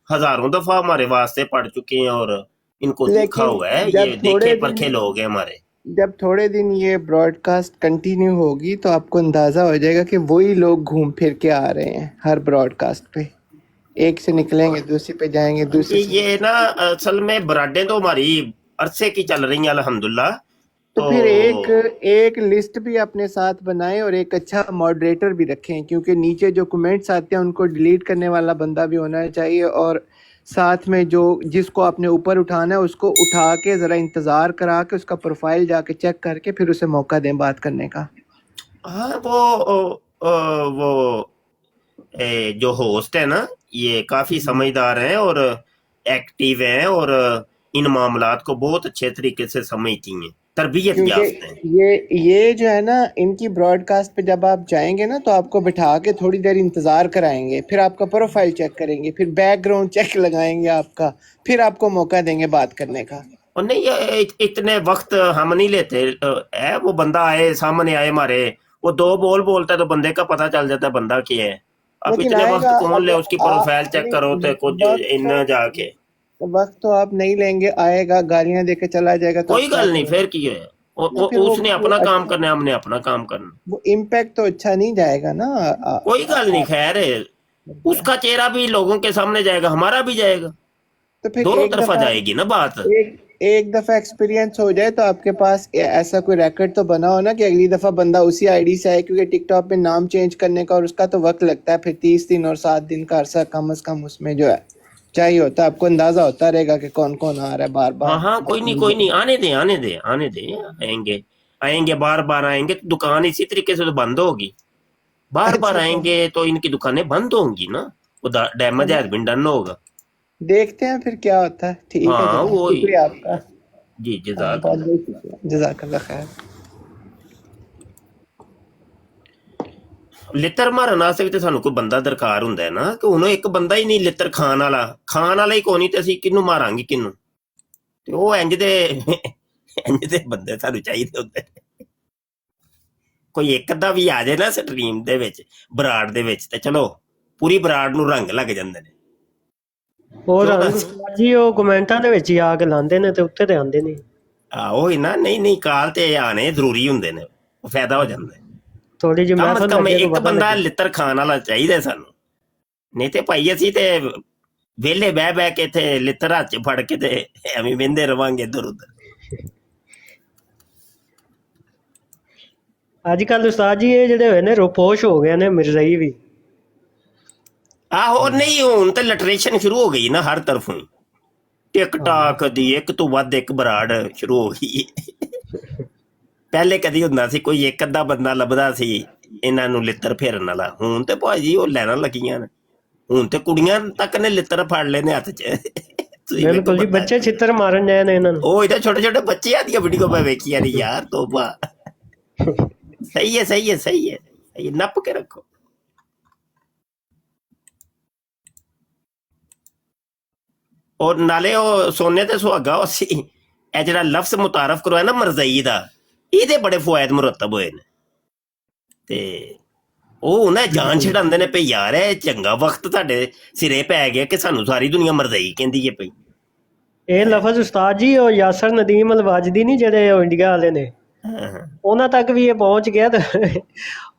हजारों दफा हमारे वास्ते पढ़ चुके हैं और इनको देखा हुआ है ये देखे परखे लोग हैं हमारे। जब थोड़े दिन ये ब्रॉडकास्ट कंटिन्यू होगी तो आपको अंदाजा हो जाएगा कि वही लोग घूम फिर के आ रहे हैं हर ब्रॉडकास्ट पे, एक से निकलेंगे दूसरी पे जाएंगे दूसरी ये ना असल में बराडें तो हमारी अरसे की चल रही हैं अल्हम्दुलिल्लाह तो फिर तो एक लिस्ट भी अपने साथ बनाएं और एक अच्छा मॉडरेटर भी रखें, क्योंकि नीचे जो कमेंट्स आते हैं उनको डिलीट करने वाला बंदा भी होना चाहिए, और साथ में जो जिसको आपने ऊपर उठाना है उसको उठा के ज़रा इंतज़ार करा के उसका प्रोफाइल जाके चेक करके फिर उसे मौका दें बात करने का। हाँ वो जो होस्ट है ना, ये काफी समझदार हैं और एक्टिव हैं और इन मामलात को बहुत अच्छे तरीके से समझती हैं, तरबियत क्योंकि याफ्त हैं। ये जो है ना, इनकी ब्रॉडकास्ट पे जब आप जाएंगे ना तो आपको बिठा के थोड़ी देर इंतजार कराएंगे, फिर आपका प्रोफाइल चेक करेंगे, फिर बैकग्राउंड चेक लगाएंगे आपका, फिर आपको मौका देंगे बात करने का। और नहीं, ये इतने वक्त हम नहीं लेते है। वो बंदा आए, सामने आए हमारे, वो दो बोल बोलता है तो बंदे का पता चल जाता है बंदा क्या है। अब लेकिन इतने आएगा, वक्त कौन ले, अब उसकी प्रोफाइल चेक करो तो कुछ इन जाके वक्त तो आप नहीं लेंगे, आएगा गालियां देके चला जाएगा तो कोई आप क्या गल नहीं, करेंगे? फिर की है। फिर वो उसने अपना काम करना है, हमने अपना काम करना। वो इम्पैक्ट तो अच्छा नहीं जाएगा ना। कोई गल नहीं, खैर है, उसका चेहरा भी लोगों के सामने जाएगा, हमारा भी जाएगा, तो फिर दोनों एक तरफा दफा जाएगी ना बात। एक दफा एक्सपीरियंस हो जाए तो आपके पास ऐसा कोई रिकॉर्ड तो बना हो ना कि अगली दफा बंदा उसी आईडी से आए, क्योंकि टिकटॉक पे नाम चेंज करने का और उसका तो वक्त लगता है, फिर 30 दिन और 7 दिन का अरसा कम से कम उसमें जो है चाहिए होता है। आपको अंदाजा होता रहेगा कि कौन कौन आ रहा है बार बार। हाँ हाँ, कोई नहीं, आने दे आएंगे बार बार आएंगे तो दुकान इसी तरीके से तो बंद होगी। बार बार आएंगे तो इनकी दुकानें बंद होंगी ना, वो डैमेज हैज बीन डन होगा। देखते हैं फिर क्या होता है। ठीक है, हाँ जनाब, वो शुक्रिया आपका जी, जज़ाकल्लाह खैर। लित्र मारन वास्ते भी तो सानू कोई बंदा दरकार हुंदा है ना, कि हुण एक बंदा ही नहीं लित्र खान वाला ही कोई नहीं, ते असीं किन्नू मारांगे किन्नू? ते ओह इंज दे बंदे सानू चाहिदे हुंदे ने। कोई एक अद्धा भी आ जाए ना स्ट्रीम दे विच, बराड़ दे विच, ते चलो पूरी बराड़ नू रंग लग जांदे ने। ਉਹ ਰੰਗ ਜੀ ਉਹ ਕਮੈਂਟਾਂ ਦੇ ਵਿੱਚ ਹੀ ਆ ਕੇ ਲਾਉਂਦੇ ਨੇ ਤੇ ਉੱਤੇ ਤੇ ਆਉਂਦੇ ਨੇ। ਉਹੀ ਨਾ, ਨਹੀਂ ਕਾਲ ਤੇ ਆਣੇ ਜ਼ਰੂਰੀ ਹੁੰਦੇ ਨੇ, ਉਹ ਫਾਇਦਾ ਹੋ ਜਾਂਦਾ ਹੈ। ਥੋੜੀ ਜਿਹੀ ਕਮ ਸੇ ਮਹਿਫਲ ਕਮ ਲੱਗੇ ਇੱਕ ਬੰਦਾ ਲਿੱਤਰ ਖਾਣ ਵਾਲਾ ਚਾਹੀਦਾ ਸਾਨੂੰ, ਨਹੀਂ ਤੇ ਭਾਈ ਅਸੀਂ ਤੇ ਵਿਹਲੇ ਬਹਿ ਕੇ ਇੱਥੇ ਲਿੱਤਰ ਹੱਥ 'ਚ ਫੜ ਕੇ ਤੇ ਐਵੇਂ ਵਹਿੰਦੇ ਰਵਾਂਗੇ ਇੱਧਰ ਉੱਧਰ। ਅੱਜ ਕੱਲ ਉਸਤਾਦ ਜੀ ਇਹ ਜਿਹੜੇ ਹੋਏ ਨੇ ਰੋਪੋਸ਼ ਹੋ ਗਏ ਨੇ ਮਿਰਜ਼ਾਈ ਵੀ। ਆਹੋ, ਨਹੀਂ ਹੁਣ ਤੇ ਲਿਟਰੇਸ਼ਨ ਸ਼ੁਰੂ ਹੋ ਗਈ ਨਾ ਹਰ ਤਰਫੋਂ ਹੀ, ਟਿਕਟਾਕ ਦੀ ਇੱਕ ਤੋਂ ਵੱਧ ਇੱਕ ਬਰਾੜ ਸ਼ੁਰੂ ਹੋ ਗਈ। ਪਹਿਲੇ ਕਦੀ ਹੁੰਦਾ ਸੀ ਕੋਈ ਇੱਕ ਅੱਧਾ ਬੰਦਾ ਲੱਭਦਾ ਸੀ ਇਹਨਾਂ ਨੂੰ ਲਿੱਤਰ ਫੇਰਨ ਵਾਲਾ, ਹੁਣ ਤੇ ਭਾਜੀ ਉਹ ਲੈਣਾ ਲੱਗੀਆਂ ਨੇ, ਹੁਣ ਤੇ ਕੁੜੀਆਂ ਤੱਕ ਨੇ ਲਿੱਤਰ ਫੜ ਲਏ ਨੇ ਹੱਥ 'ਚ। ਬਿਲਕੁਲ ਜੀ, ਬੱਚੇ ਛਿੱਤਰ ਮਾਰਨ ਜਾਏ ਨੇ ਇਹਨਾਂ ਨੂੰ। ਉਹ ਇਹਦਾ ਛੋਟੇ ਛੋਟੇ ਬੱਚਿਆਂ ਦੀਆਂ ਵੀਡੀਓ ਮੈਂ ਵੇਖੀਆਂ ਨੇ ਯਾਰ, ਤੋਬਾ। ਸਹੀ ਹੈ, ਨੱਪ ਕੇ ਰੱਖੋ। ਔਰ ਨਾਲੇ ਉਹ ਸੋਨੇ ਤੇ ਸੁਹਾਗਾ ਸੀ, ਇਹ ਜਿਹੜਾ ਲਫ਼ਜ਼ ਮੁਤਾਰਫ ਕਰਵਾਇਆ ਨਾ ਮਰਜ਼ਈ ਦਾ, ਇਹਦੇ ਬੜੇ ਫਵਾਇਦ ਮੁਰਤਬ ਹੋਏ ਨੇ। ਤੇ ਉਹ ਨਾ ਜਾਨ ਛਡਾਉਂਦੇ ਨੇ ਪਈ ਯਾਰ, ਇਹ ਚੰਗਾ ਵਕਤ ਤੁਹਾਡੇ ਸਿਰੇ ਪੈ ਗਿਆ ਕਿ ਸਾਨੂੰ ਸਾਰੀ ਦੁਨੀਆ ਮਰਜ਼ਈ ਕਹਿੰਦੀ ਹੈ ਪਈ। ਇਹ ਲਫ਼ਜ਼ ਉਸਤਾਦ ਜੀ ਉਹ ਯਾਸਰ ਨਦੀਮ ਅਲਵਾਜਦੀ ਨਹੀਂ ਜਿਹੜੇ ਉਹ ਇੰਡੀਆ ਵਾਲੇ ਨੇ, ਉਹਨਾਂ ਤੱਕ ਵੀ ਇਹ ਪਹੁੰਚ ਗਿਆ। ਤੇ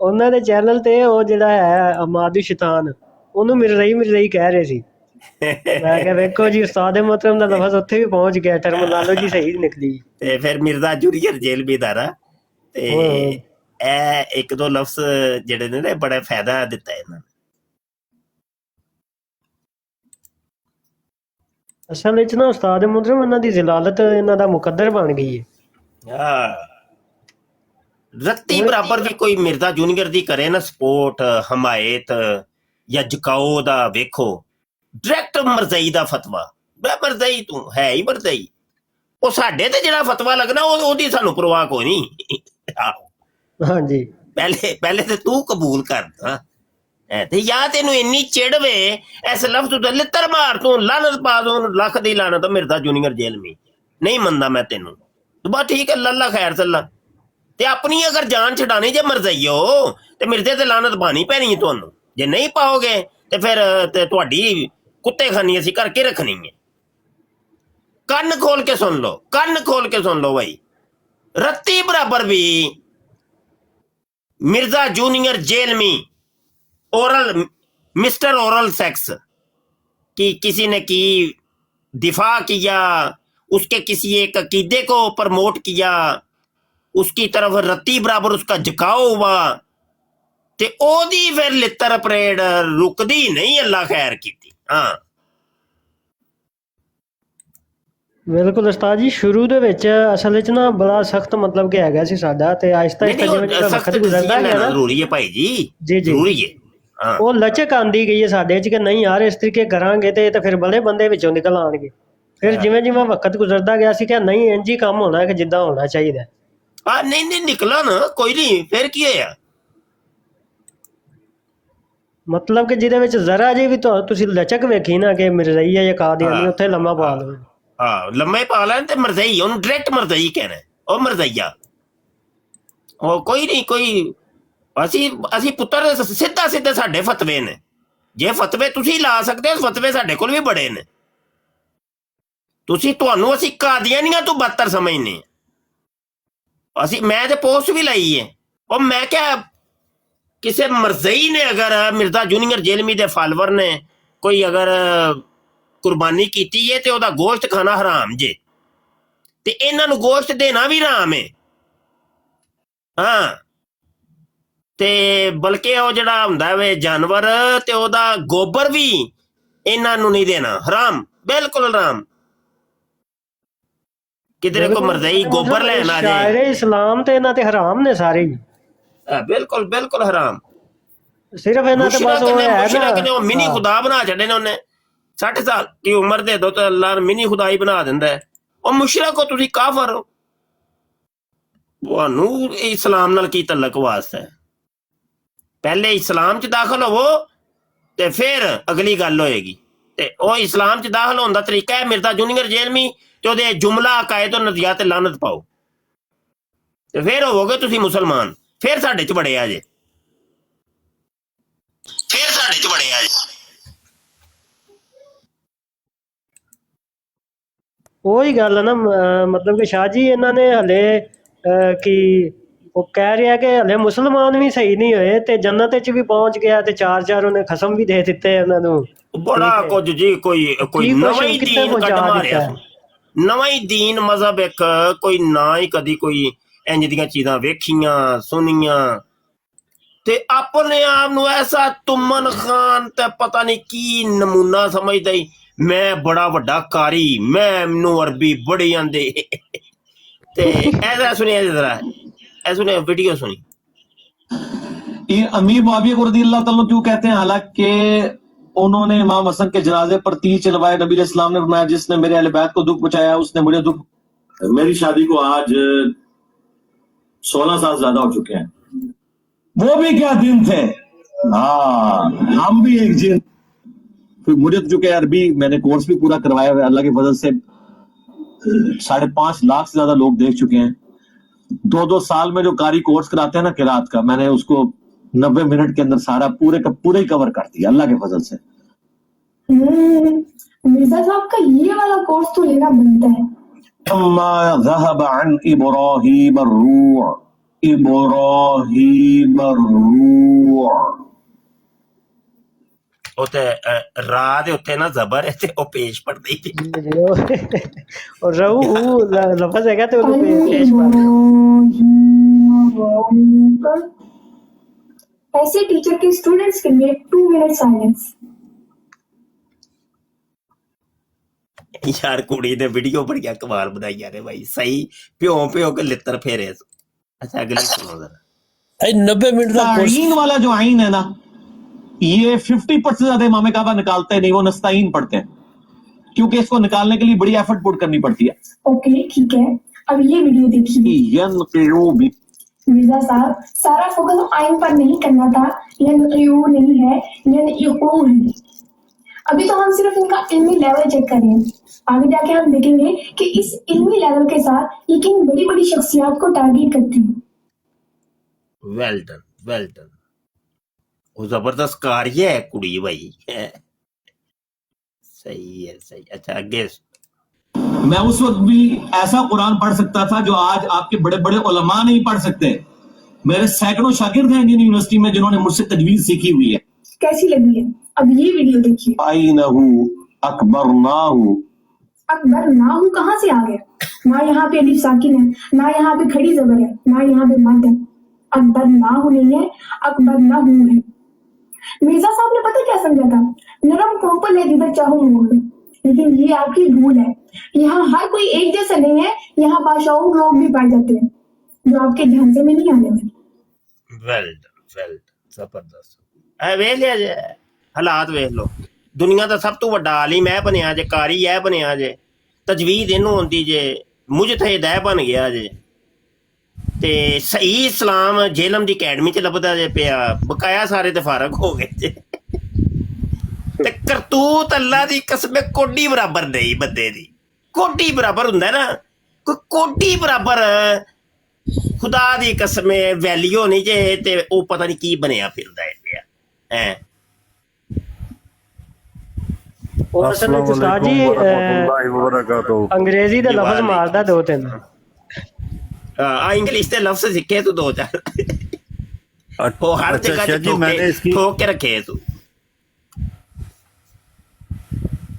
ਉਹਨਾਂ ਦੇ ਚੈਨਲ ਤੇ ਉਹ ਜਿਹੜਾ ਹੈ ਅਮਾਦੂ ਸ਼ੈਤਾਨ, ਉਹਨੂੰ ਮਿਰਜ਼ਈ ਕਹਿ ਰਹੇ ਸੀ। ਮੈਂ ਕਿਹਾ ਵੇਖੋ ਜੀ, ਉਸਤਾਦ ਮੁਹਤਰਮ ਦਾ ਲਫ਼ਜ਼ ਉੱਥੇ ਵੀ ਪਹੁੰਚ ਗਿਆ, ਟਰਮੀਨੋਲੋਜੀ ਸਹੀ ਨਿਕਲੀ। ਤੇ ਫਿਰ ਮਿਰਜ਼ਾ ਜੂਨੀਅਰ ਜੇਲ੍ਹ ਵੀ ਦਾਰਾ ਤੇ ਇਹ ਇੱਕ ਦੋ ਲਫ਼ਜ਼ ਜਿਹੜੇ ਨੇ ਨਾ ਬੜਾ ਫਾਇਦਾ ਦਿੱਤਾ ਇਹਨਾਂ। ਅਸਲ ਵਿੱਚ ਨਾ ਉਸਤਾਦ ਮੁਹਤਰਮ ਇਹਨਾਂ ਦੀ ਜ਼ਲਾਲਤ ਇਹਨਾਂ ਦਾ ਮੁਕੱਦਰ ਬਣ ਗਈ ਹੈ। ਰੱਤੀ ਬਰਾਬਰ ਵੀ ਕੋਈ ਮਿਰਜ਼ਾ ਜੂਨੀਅਰ ਦੀ ਕਰੇ ਨਾ ਸਪੋਰਟ, ਹਮਾਇਤ ਜਾਂ ਜਕਾਓ ਦਾ, ਵੇਖੋ ਡਾਇਰੈਕਟ ਮਰਜ਼ਈ ਦਾ ਫਤਵਾ, ਮਰਜ਼ਈ ਤੂੰ ਹੈ ਹੀ ਮਰਜ਼ਈ। ਉਹ ਸਾਡੇ ਤੇ ਜਿਹੜਾ ਫਤਵਾ ਲੱਗਣਾ ਉਹਦੀ ਸਾਨੂੰ ਪਰਵਾਹ ਕੋਈ ਨਹੀਂ। ਹਾਂਜੀ, ਪਹਿਲੇ ਤੇ ਤੂੰ ਕਬੂਲ ਕਰਦਾ ਤੇ ਜਾਂ ਤੈਨੂੰ ਇੰਨੀ ਚਿੜਵੇ ਇਸ ਲਫ਼ਜ਼ ਤੋਂ ਲਿੱਤਰ ਮਾਰ, ਤੂੰ ਲਾਨਤ ਪਾ ਦੋ, ਲੱਖ ਦੀ ਲਾਨਤ ਮਿਰਜ਼ਾ ਜੂਨੀਅਰ ਜੇਲ੍ਹ ਮੇ, ਨਹੀਂ ਮੰਨਦਾ ਮੈਂ ਤੈਨੂੰ, ਬਸ ਠੀਕ ਹੈ, ਲੱਲਾ ਖੈਰ ਸੱਲਾ। ਤੇ ਆਪਣੀ ਅਗਰ ਜਾਨ ਛਡਾਣੀ ਜੇ ਮਰਜ਼ਈ ਹੋ ਤੇ ਮਿਰਜ਼ੇ ਤੇ ਲਾਨਤ ਪਾਣੀ ਪੈਣੀ ਹੈ ਤੁਹਾਨੂੰ, ਜੇ ਨਹੀਂ ਪਾਓਗੇ ਤੇ ਫਿਰ ਤੇ ਤੁਹਾਡੀ ਕੁੱਤੇ ਖਾਨੀ ਅਸੀਂ ਕਰਕੇ ਰੱਖਣੀ ਹੈ। ਕੰਨ ਖੋਲ ਕੇ ਸੁਣ ਲਓ ਭਾਈ, ਰੱਤੀ ਬਰਾबर भी मिर्जा जूनियर जेल में मिस्टर ओरल सेक्स की किसी ने की दिफा किया, उसके किसी एक अकीदे को प्रमोट किया, उसकी तरफ रत्ती बराबर उसका झुकाव हुआ ते ओदी फिर लित्तर परेड रुकदी नहीं, अल्लाह खैर कीती। हाँ ਬਿਲਕੁਲ ਉਸਤਾਦ ਜੀ, ਸ਼ੁਰੂ ਦੇ ਵਿੱਚ ਅਸਲ ਵਿੱਚ ਨਾ ਬੜਾ ਸਖਤ ਮਤਲਬ ਕਿ ਹੈਗਾ ਸੀ ਸਾਡਾ, ਤੇ ਆਹਿਸਤਾ नहीं ਆਹਿਸਤਾ नहीं ਜਿਵੇਂ ਜਿਵੇਂ सख्त ਵਕਤ ਗੁਜ਼ਰਦਾ डिसीजन ਗਿਆ लेना ਨਾ, जरूरी है भाई जी, ਜੀ ਜੀ, जरूरी है। हाँ ਉਹ ਲਚਕ ਆਂਦੀ ਗਈ ਹੈ ਸਾਡੇ 'ਚ ਕਿ ਨਹੀਂ ਯਾਰ ਇਸ ਤਰੀਕੇ ਕਰਾਂਗੇ ਤੇ ਫਿਰ ਬੜੇ ਬੰਦੇ ਵਿੱਚੋਂ ਨਿਕਲ ਆਣਗੇ। ਫਿਰ ਜਿਵੇਂ ਜਿਵੇਂ ਵਕਤ ਗੁਜ਼ਰਦਾ ਗਿਆ ਸੀ ਕਿ ਨਹੀਂ ਇੰਝ ਹੀ ਕੰਮ ਹੋਣਾ ਕਿ ਜਿੱਦਾਂ ਹੋਣਾ ਚਾਹੀਦਾ। हाँ नहीं नहीं निकला ना, कोई नहीं, फिर की होया। ਮਤਲਬ ਕਿ ਜਿਹਦੇ ਵਿੱਚ ਜ਼ਰਾ ਜੀ ਵੀ ਤੁਸੀਂ ਲਚਕ ਵੇਖੀ ਨਾ ਕਿ ਮਿਰਜ਼ਈਆ ਜਾਂ ਕਾਦੀਆਨੀ, ਉੱਥੇ ਲੰਮਾ ਪਾ ਲਓ। हाँ लम्बे पा लैन ते मरजई, उन्हें डायरेक्ट मरजई कहना है, ओ मरजइया। ओ कोई नहीं, कोई ਅਸੀਂ ਪੁੱਤਰ ਸਿੱਧਾ ਸਿੱਧੇ ਸਾਡੇ ਫਤਵੇ ਨੇ। ਜੇ ਫਤਵੇ ਤੁਸੀਂ ਲਾ ਸਕਦੇ ਹੋ, ਫਤਵੇ ਸਾਡੇ ਕੋਲ ਵੀ ਬੜੇ ਨੇ। ਤੁਹਾਨੂੰ ਅਸੀਂ ਕਾਦੀਆਨੀਆਂ ਤੋਂ ਬਦਤਰ ਸਮਝਨੇ। ਮੈਂ ਤੇ ਪੋਸਟ ਵੀ ਲਾਈ ਹੈ, ਉਹ ਮੈਂ ਕਿਹਾ ਕਿਸੇ ਮਰਜ਼ਈ ਨੇ ਅਗਰ ਮਿਰਜ਼ਾ ਜੂਨੀਅਰ ਜੇਲਮੀ ਦੇ ਫਾਲੋਅਰ ਨੇ ਕੋਈ ਅਗਰ ਕੁਰਬਾਨੀ ਕੀਤੀ ਹੈ ਤੇ ਉਹਦਾ ਗੋਸ਼ਤ ਖਾਣਾ ਹਰਾਮ ਜੇ, ਤੇ ਇਹਨਾਂ ਨੂੰ ਗੋਸ਼ਤ ਦੇਣਾ ਵੀ ਹਰਾਮ ਹੈ। ਹਾਂ ਤੇ ਬਲਕਿ ਉਹ ਜਿਹੜਾ ਹੁੰਦਾ ਵੇ ਜਾਨਵਰ ਤੇ ਉਹਦਾ ਗੋਬਰ ਵੀ ਇਹਨਾਂ ਨੂੰ ਨਹੀਂ ਦੇਣਾ, ਹਰਾਮ, ਬਿਲਕੁਲ ਹਰਾਮ। ਕਿਧਰੇ ਕੋ ਮਰਜ਼ਈ ਗੋਬਰ ਲੈਣ ਆ ਜਾਏ, ਸ਼ਾਇਰੇ ਇਸਲਾਮ ਤੇ ਇਹਨਾਂ ਤੇ ਹਰਾਮ ਨੇ ਸਾਰੇ ਹੀ, ਬਿਲਕੁਲ ਬਿਲਕੁਲ ਹਰਾਮ। ਸਿਰਫ ਇਹਨਾਂ ਤੇ ਬਸ ਉਹ ਹੈ ਨਾ, ਉਹ ਮਿਨੀ ਖੁਦਾ ਬਣਾ ਛੱਡੇ ਨੇ ਉਹਨੇ। 60 ਸਾਲ ਦੀ ਉਮਰ ਦੇ ਦੋ ਤੇ ਅੱਲਾਹ ਨੇ ਮਿਨੀ ਖੁਦਾ ਹੀ ਬਣਾ ਦਿੰਦਾ ਹੈ। ਉਹ ਮੁਸ਼ਰਕ ਹੋ ਤੁਸੀਂ, ਕਾਫਰ ਹੋ, ਤੁਹਾਨੂੰ ਇਸਲਾਮ ਨਾਲ ਕੀ ਤਲਕ ਵਾਸਤਾ ਹੈ? ਪਹਿਲੇ ਇਸਲਾਮ 'ਚ ਦਾਖਲ ਹੋਵੋ ਤੇ ਫਿਰ ਅਗਲੀ ਗੱਲ ਹੋਏਗੀ। ਤੇ ਉਹ ਇਸਲਾਮ 'ਚ ਦਾਖਲ ਹੋਣ ਦਾ ਤਰੀਕਾ ਹੈ ਮਿਰਜ਼ਾ ਜੂਨੀਅਰ ਜੇਲਮੀ ਤੇ ਉਹਦੇ ਜੁਮਲਾ ਅਕਾਇਦ ਔਰ ਨਜ਼ਰੀਆ ਤੇ ਲਾਨਤ ਪਾਓ ਤੇ ਫਿਰ ਹੋਵੋਗੇ ਤੁਸੀਂ ਮੁਸਲਮਾਨ। ਫਿਰ ਸਾਡੇ 'ਚ ਬੜੇ ਆ ਜੇ, ਫਿਰ ਸਾਡੇ 'ਚ ਬੜੇ ਆ ਜੇ। ਉਹੀ ਗੱਲ ਹੈ ਨਾ, ਮਤਲਬ ਕਿ ਸ਼ਾਹ ਜੀ ਇਹਨਾਂ ਨੇ ਹਲੇ ਕੀ ਉਹ ਕਹਿ ਰਿਹਾ ਕਿ ਹਲੇ ਮੁਸਲਮਾਨ ਵੀ ਸਹੀ ਨਹੀਂ ਹੋਏ ਤੇ ਜੰਨਤ 'ਚ ਵੀ ਪਹੁੰਚ ਗਿਆ ਤੇ ਚਾਰ ਉਹਨੇ ਖਸਮ ਵੀ ਦੇ ਦਿੱਤੇ ਉਹਨਾਂ ਨੂੰ। ਬੜਾ ਕੁਝ ਜੀ, ਕੋਈ ਨਵਾਂ ਹੀ ਦੀਨ ਕੱਢ ਮਾਰਿਆ, ਨਵਾਂ ਹੀ ਦੀਨ ਮਜ਼ਹਬ ਇੱਕ, ਕੋਈ ਨਾ ਹੀ ਕਦੀ ਕੋਈ ਇੰਜ ਦੀਆਂ ਚੀਜ਼ਾਂ ਵੇਖੀਆਂ ਸੁਣੀਆਂ ਤੇ ਆਪਣੇ ਆਪ ਨੂੰ ਐਸਾ ਤੁਮਨ ਖਾਨ ਤੇ ਪਤਾ ਨਹੀਂ ਕੀ ਨਮੂਨਾ ਸਮਝਦਾ ਹੀ, ਮੈਂ ਬੜਾ ਵੱਡਾ ਕਾਰੀ, ਮੈਨੂੰ ਅਰਬੀ ਬੜੀ ਆਂਦੇ। ਤੇ ਐਸਾ ਸੁਣਿਆ ਜਰਾ, ਇਹ सुने वीडियो सुनी। ये अमीर मुआविया को रज़ी अल्लाह तआला क्यों कहते हैं? हालांकि उन्होंने इमाम हसन के जनाजे पर तीर चलवाए। नबी इस्लाम ने फरमाया जिसने मेरे अहले बैत को दुख पहुंचाया उसने मुझे दुख। मेरी शादी को आज 16 साल ज्यादा हो चुके हैं। वो भी क्या दिन थे, हाँ हम भी एक दिन। फिर मुझे तो चुके अरबी मैंने कोर्स भी पूरा करवाया हुआ है, अल्लाह की फजल से 5.5 लाख से ज्यादा लोग देख चुके हैं। 2-2 साल में जो कारी कोर्स कराते हैं ना किरात का, मैंने उसको 90 मिनट के अंदर सारा पूरे का पूरे ही कवर कर दिया अल्लाह के फजल से। मिर्जा साहब का ये वाला कोर्स तो लेना बनता है। अम्मा ज़हब अन इब्राहीम अर्रूह, इब्राहीम अर्रूह। ਉੱਤੇ ਰਾਹ ਦੇ ਉੱਤੇ ਨਾ ਜ਼ਬਰ ਹੈ ਤੇ ਉਹ ਪੇਸ਼ ਪੜਦੀ ਔਰ ਰਹੂ ਉਹ ਲਫ਼ਜ਼ ਹੈਗਾ ਤੇ ਉਹਨੂੰ ਪੇਸ਼ ਪੜਦੇ। ऐसे टीचर के स्टूडेंट्स के लिए 2 मिनट साइलेंस। यार कुड़ी ने वीडियो बढ़िया कमाल बनाई यार भाई, सही प्यो के लित्र फेरे। अच्छा अगली सुनो जरा। 90 मिनट का आईन वाला जो आईन है ना, ये 50% ज्यादा इमाम काबा निकालते नहीं, वो नस्ताइन पढ़ते हैं क्योंकि इसको निकालने के लिए बड़ी एफर्ट पुट करनी पड़ती है। ओके ठीक है, अब ये वीडियो देखिए। मिर्जा साहब सारा फोकस आइन पर नहीं करना था, नहीं है, है। अभी तो हम सिर्फ इनका इल्मी लेवल चेक कर रहे हैं, आगे जाके हम देखेंगे कि इस इल्मी लेवल के साथ ये किन बड़ी बड़ी शख्सियत को टारगेट करती है। Well done, well done. वो जबरदस्त कार्य है कुड़ी भाई, सही है सही। अच्छा आगे। मैं उस वक्त भी ऐसा कुरान पढ़ सकता था जो आज आपके बड़े बड़े उलमा नहीं पढ़ सकते। मेरे सैकड़ों शागिर्द हैं इंडियन यूनिवर्सिटी में जिन्होंने मुझसे तजवीज सीखी हुई है। कैसी लगी है अब ये वीडियो देखिए। आइनहु अकबरनाहु, अकबरनाहु कहाँ से आ गया? ना यहाँ पे अलिफ साकिन है, ना यहाँ पे खड़ी जबर है, ना यहाँ पे मद है। अकबर ना हूं नहीं है, अकबर ना हूं है। मिर्जा साहब ने पता क्या समझा था, नरम कोपल है जिधर चाहो मोड़ लो। लेकिन ये आपकी भूल है, यहाँ हर कोई एक जैसा नहीं है, यहाँ बादशाहों लोग भी पाए जाते हैं जो आपके ध्यान से में नहीं आने वाले। ਵੈਲ ਜ਼ਬਰਦਸਤ। ਐ ਵੇਖ ਲਿਆ ਜੇ ਹਾਲਾਤ ਵੇਖ ਲਓ। ਦੁਨੀਆ ਦਾ ਸਭ ਤੋਂ ਵੱਡਾ ਆਲਿਮ ਇਹ ਬਣਿਆ ਜੇ, ਕਾਰੀ ਇਹ ਬਣਿਆ ਜੇ, ਤਜਵੀਦ ਇਹਨੂੰ ਆਉਂਦੀ ਜੇ, ਮੁਜਤਹਿਦ ਇਹ ਬਣ ਗਿਆ ਜੇ, ਤੇ ਸਹੀ ਇਸਲਾਮ ਜੇਲਮ ਦੀ ਅਕੈਡਮੀ 'ਚ ਲੱਭਦਾ ਜੇ ਪਿਆ। ਬਕਾਇਆ ਸਾਰੇ ਤੇ ਫਾਰਗ ਹੋ ਗਏ ਜੇ। ਤੇ ਕਰਤੂਤ ਅੱਲਾ ਦੀ ਕਸਮ ਕੋਡੀ ਬਰਾਬਰ ਨਹੀਂ ਬੰਦੇ ਦੀ। ਕੋਡੀ ਬਰਾਬਰ ਹੁੰਦਾ ਨਾ, ਕੋਈ ਕੋਡੀ ਬਰਾਬਰ ਖੁਦਾ ਦੀ ਕਸਮ ਵੈਲਿਊ ਨਹੀਂ ਜੇ, ਤੇ ਉਹ ਪਤਾ ਨਹੀਂ ਕੀ ਬਣਿਆ ਫਿਰਦਾ ਹੈ ਪਿਆ ਹੈ। ਉਹ ਅਸਲ ਵਿੱਚ ਉਸਤਾਦ ਜੀ ਅੰਗਰੇਜ਼ੀ ਦੇ ਲਫ਼ਜ਼ ਮਾਰਦਾ ਦੋ ਤਿੰਨ। ਆ ਇੰਗਲਿਸ਼ ਦੇ ਲਫ਼ਜ਼ ਸਿੱਖੇ ਤੂੰ ਦੋ ਚਾਰ, ਉਹ ਹਰ ਜਗ੍ਹਾ ਠੋਕ के रखे है तू।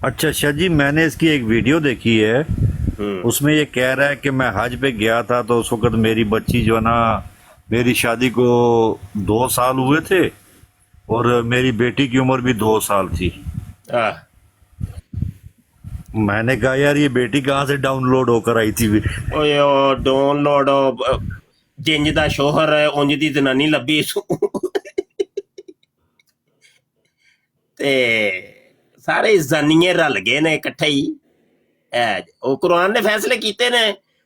अच्छा शाह जी, मैंने इसकी एक वीडियो देखी है, उसमें ये कह रहा है कि मैं हज पे गया था तो उस वक्त मेरी बच्ची जो है ना, मेरी शादी को 2 साल हुए थे और मेरी बेटी की उम्र भी 2 साल थी। मैंने कहा यार ये बेटी कहाँ से डाउनलोड होकर आई थी? ओए डाउनलोड जिंज दा शोहर है उंज दी जनानी लभी सू ते सारे जानिए रल गए ने इकट्ठे ही। ਉਹ ਕੁਰਾਨ ਨੇ ਫੈਸਲੇ ਕੀਤੇ ਨੇ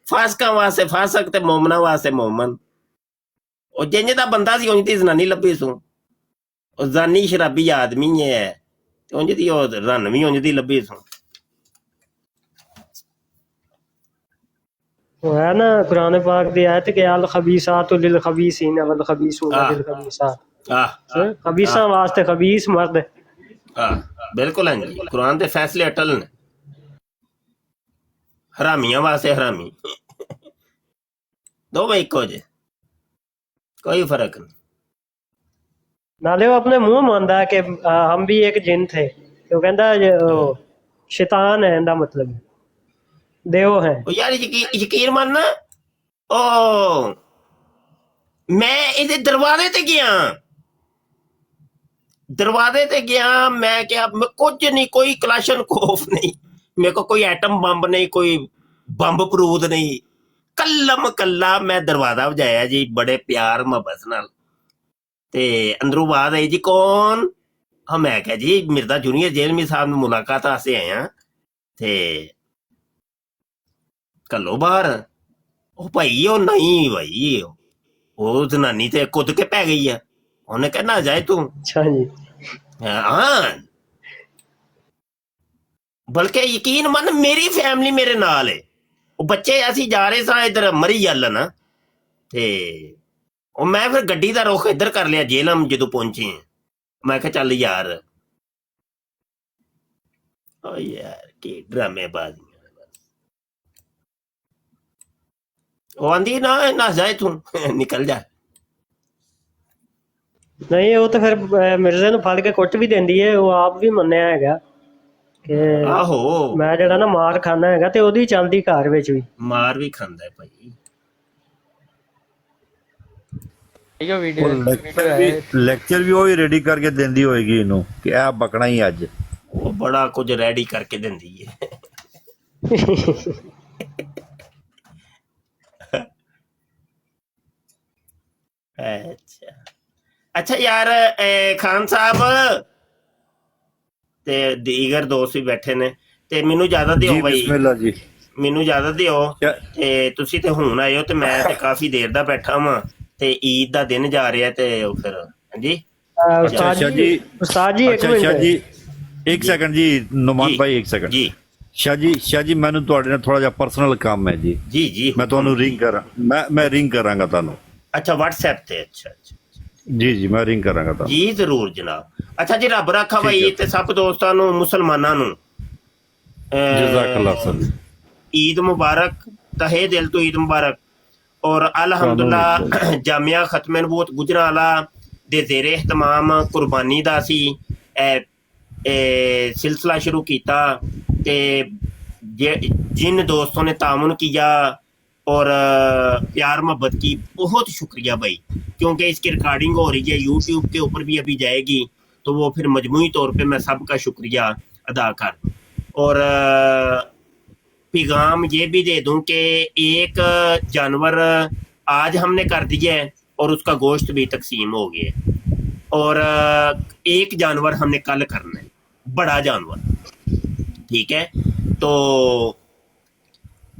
ਫਾਸਕਾਂ ਵਾਸਤੇ ਫਾਸਕ ਤੇ ਮੋਮਨਾ ਵਾਸਤੇ ਮੋਮਨ। ਉਹ ਜਿੰਜ ਦਾ ਬੰਦਾ ਸੀ ਉੰਜ ਦੀ ਜ਼ਨਾਨੀ ਲੱਭੀ ਸੂ। ਉਹ ਜ਼ਾਨੀ ਸ਼ਰਾਬੀ ਆਦਮੀ ਹੈ ਤੇ ਉੰਜ ਦੀ ਉਹ ਰੰਨ ਵੀ ਉੰਜ ਦੀ ਲੱਭੀ ਸੂ। वो है ना कुरान पाक दी आयत के अल खबीसातु लिल खबीसीन वल खबीसूना लिल खबीसात। खबीसा वास्ते खबीस मर्द। बिल्कुल है जी, कुरान दे फैसले अटल ने। हरामियां वास्ते हरामी दो भाई इको जे, कोई फर्क नहीं। नाले वो अपने मुंह मानदा है कि हम भी एक जिन थे, तो कहंदा शैतान है, इंदा मतलब देव है। यार यकीन मानना, ओ मैं इहदे दरवाजे ते गया, दरवाजे ते गया, मैं क्या कुछ नहीं, कोई क्लाशन खोफ नहीं, मेरे को कोई एटम बंब नहीं, कोई बंब परूद नहीं, कल्लम कल्ला मैं दरवाजा बजाया जी बड़े प्यार मोहब्बत नाल। ते अंदरों आवाज आई जी कौन? हाँ मैं क्या जी मिर्जा जूनियर जेलमी साहब ने मुलाकात आसे आया ते कलो बाहर। ओ भाई ओ नहीं भाई ओ जनानी ते कुद के पै गई है, उन्हें कहना जाए तू। अच्छा जी। हाँ बल्कि यकीन मन मेरी फैमिली मेरे नाल है। ਉਹ ਬੱਚੇ ਅਸੀਂ ਜਾ ਰਹੇ ਸਾਂ ਇਧਰ ਮਰੀ ਜੱਲ ਨਾ, ਤੇ ਉਹ ਮੈਂ ਫਿਰ ਗੱਡੀ ਦਾ ਰੁਖ ਇੱਧਰ ਕਰ ਲਿਆ ਜੇਲਮ। ਜਦੋਂ ਪਹੁੰਚੇ ਮੈਂ ਕਿਹਾ ਚੱਲ ਯਾਰ, ਓ ਯਾਰ ਕੀ ਡਰਾਮੇਬਾਜ਼ੀ। ਉਹ ਆਂਦੀ ਨਾ ਜਾਏ ਤੂੰ ਨਿਕਲ ਜਾ। ਨਹੀਂ ਉਹ ਤਾਂ ਫਿਰ ਮਿਰਜ਼ੇ ਨੂੰ ਫੜ ਕੇ ਕੁੱਟ ਵੀ ਦਿੰਦੀ ਹੈ, ਉਹ ਆਪ ਵੀ ਮੰਨਿਆ ਹੈਗਾ ਕਿ ਆਹੋ ਮੈਂ ਜਿਹੜਾ ਨਾ ਮਾਰ ਖਾਣਾ ਹੈਗਾ, ਤੇ ਉਹਦੀ ਚੱਲਦੀ ਘਰ ਵਿੱਚ ਵੀ ਮਾਰ ਵੀ ਖਾਂਦਾ ਭਾਈ। ਲੈਕਚਰ ਵੀ ਉਹ ਹੀ ਰੈਡੀ ਕਰਕੇ ਦਿੰਦੀ ਹੋਏਗੀ ਇਹਨੂੰ ਕਿ ਇਹ ਬਕਣਾ ਹੀ ਅੱਜ। ਉਹ ਬੜਾ ਕੁਝ ਰੈਡੀ ਕਰਕੇ ਦਿੰਦੀ ਹੈ। अच्छा यार खान साहब ते दीगर दोस्त भी बैठे ने ते मैनू इजाजत दिओ भाई, मैनू इजाजत दिओ। ते तुसी ते हुण आए हो ते मैं ते काफी देर दा बैठा वां ते ईद दा दिन जा रहा ते फिर हां जी उस्ताद जी एक सेकंड जी नुमान भाई एक सेकंड जी। शाह जी मैनू तुहाडे नाल थोड़ा जिहा पर्सनल काम है जी। जी जी मैं तुहानू रिंग करा, मैं रिंग करांगा तुहानू। अच्छा व्हाट्सएप ते? अच्छा अच्छा जी मैं रिंग करांगा तुहानू जी जरूर जनाब। अच्छा जी रब रखा भाई ते सब दोस्तां नू मुसलमानां नू जज़ाकल्लाह सर, ईद मुबारक, तहे दिल तो ईद मुबारक। और अल्हम्दुलिल्लाह जामिया खत्मे नबूवत गुजरांवाला दे ज़ेरे इहतमाम कुर्बानी दा सी सिलसिला शुरू कीता ते जिन दोस्तों ने तामुन किया और प्यार मोहब्बत की, बहुत शुक्रिया भाई, क्योंकि इसकी रिकॉर्डिंग हो रही है, यूट्यूब के ऊपर भी अभी जाएगी, तो वो फिर मजमूई तौर पे मैं सबका शुक्रिया अदा कर दूं। और पैगाम ये भी दे दूं कि एक जानवर आज हमने कर दिया है और उसका गोश्त भी तकसीम हो गया है, और एक जानवर हमने कल करना है, बड़ा जानवर, ठीक है। तो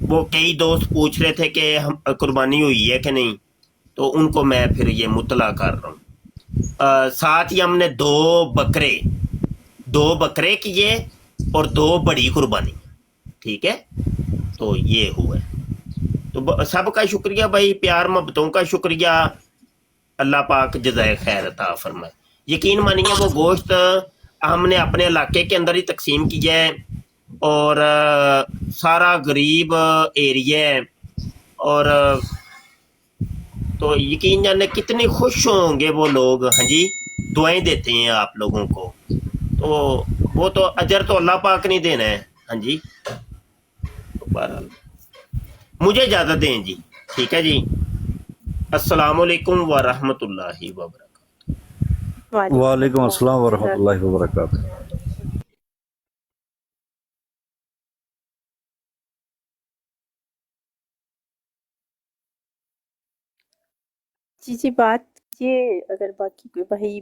वो कई दोस्त पूछ रहे थे कि हम कुर्बानी हुई है कि नहीं, तो उनको मैं फिर ये मुतला कर रहा हूँ। साथ ही हमने दो बकरे किए और 2 बड़ी कुर्बानी, ठीक है। तो ये हुआ है। तो सबका शुक्रिया भाई, प्यार मोहब्बतों का शुक्रिया, अल्लाह पाक जज़ाए खैर अता फरमाए। यकीन मानिए वो गोश्त हमने अपने इलाके के अंदर ही तकसीम किया है, और सारा गरीब एरिया है, और तो यकीन जाने कितने खुश होंगे वो लोग। हाँ जी, दुआएं देते हैं आप लोगों को, तो वो तो अजर तो अल्लाह पाक नहीं देना है। हाँ जी, तो बहरहाल मुझे इजाज़त दें जी, ठीक है जी। अस्सलाम वालेकुम व रहमतुल्लाहि व बरकातहू। वालेकुम अस्सलाम वरहमतुल्लाहि वबरकातुहू। जी बात ये, अगर बाकी कोई भाई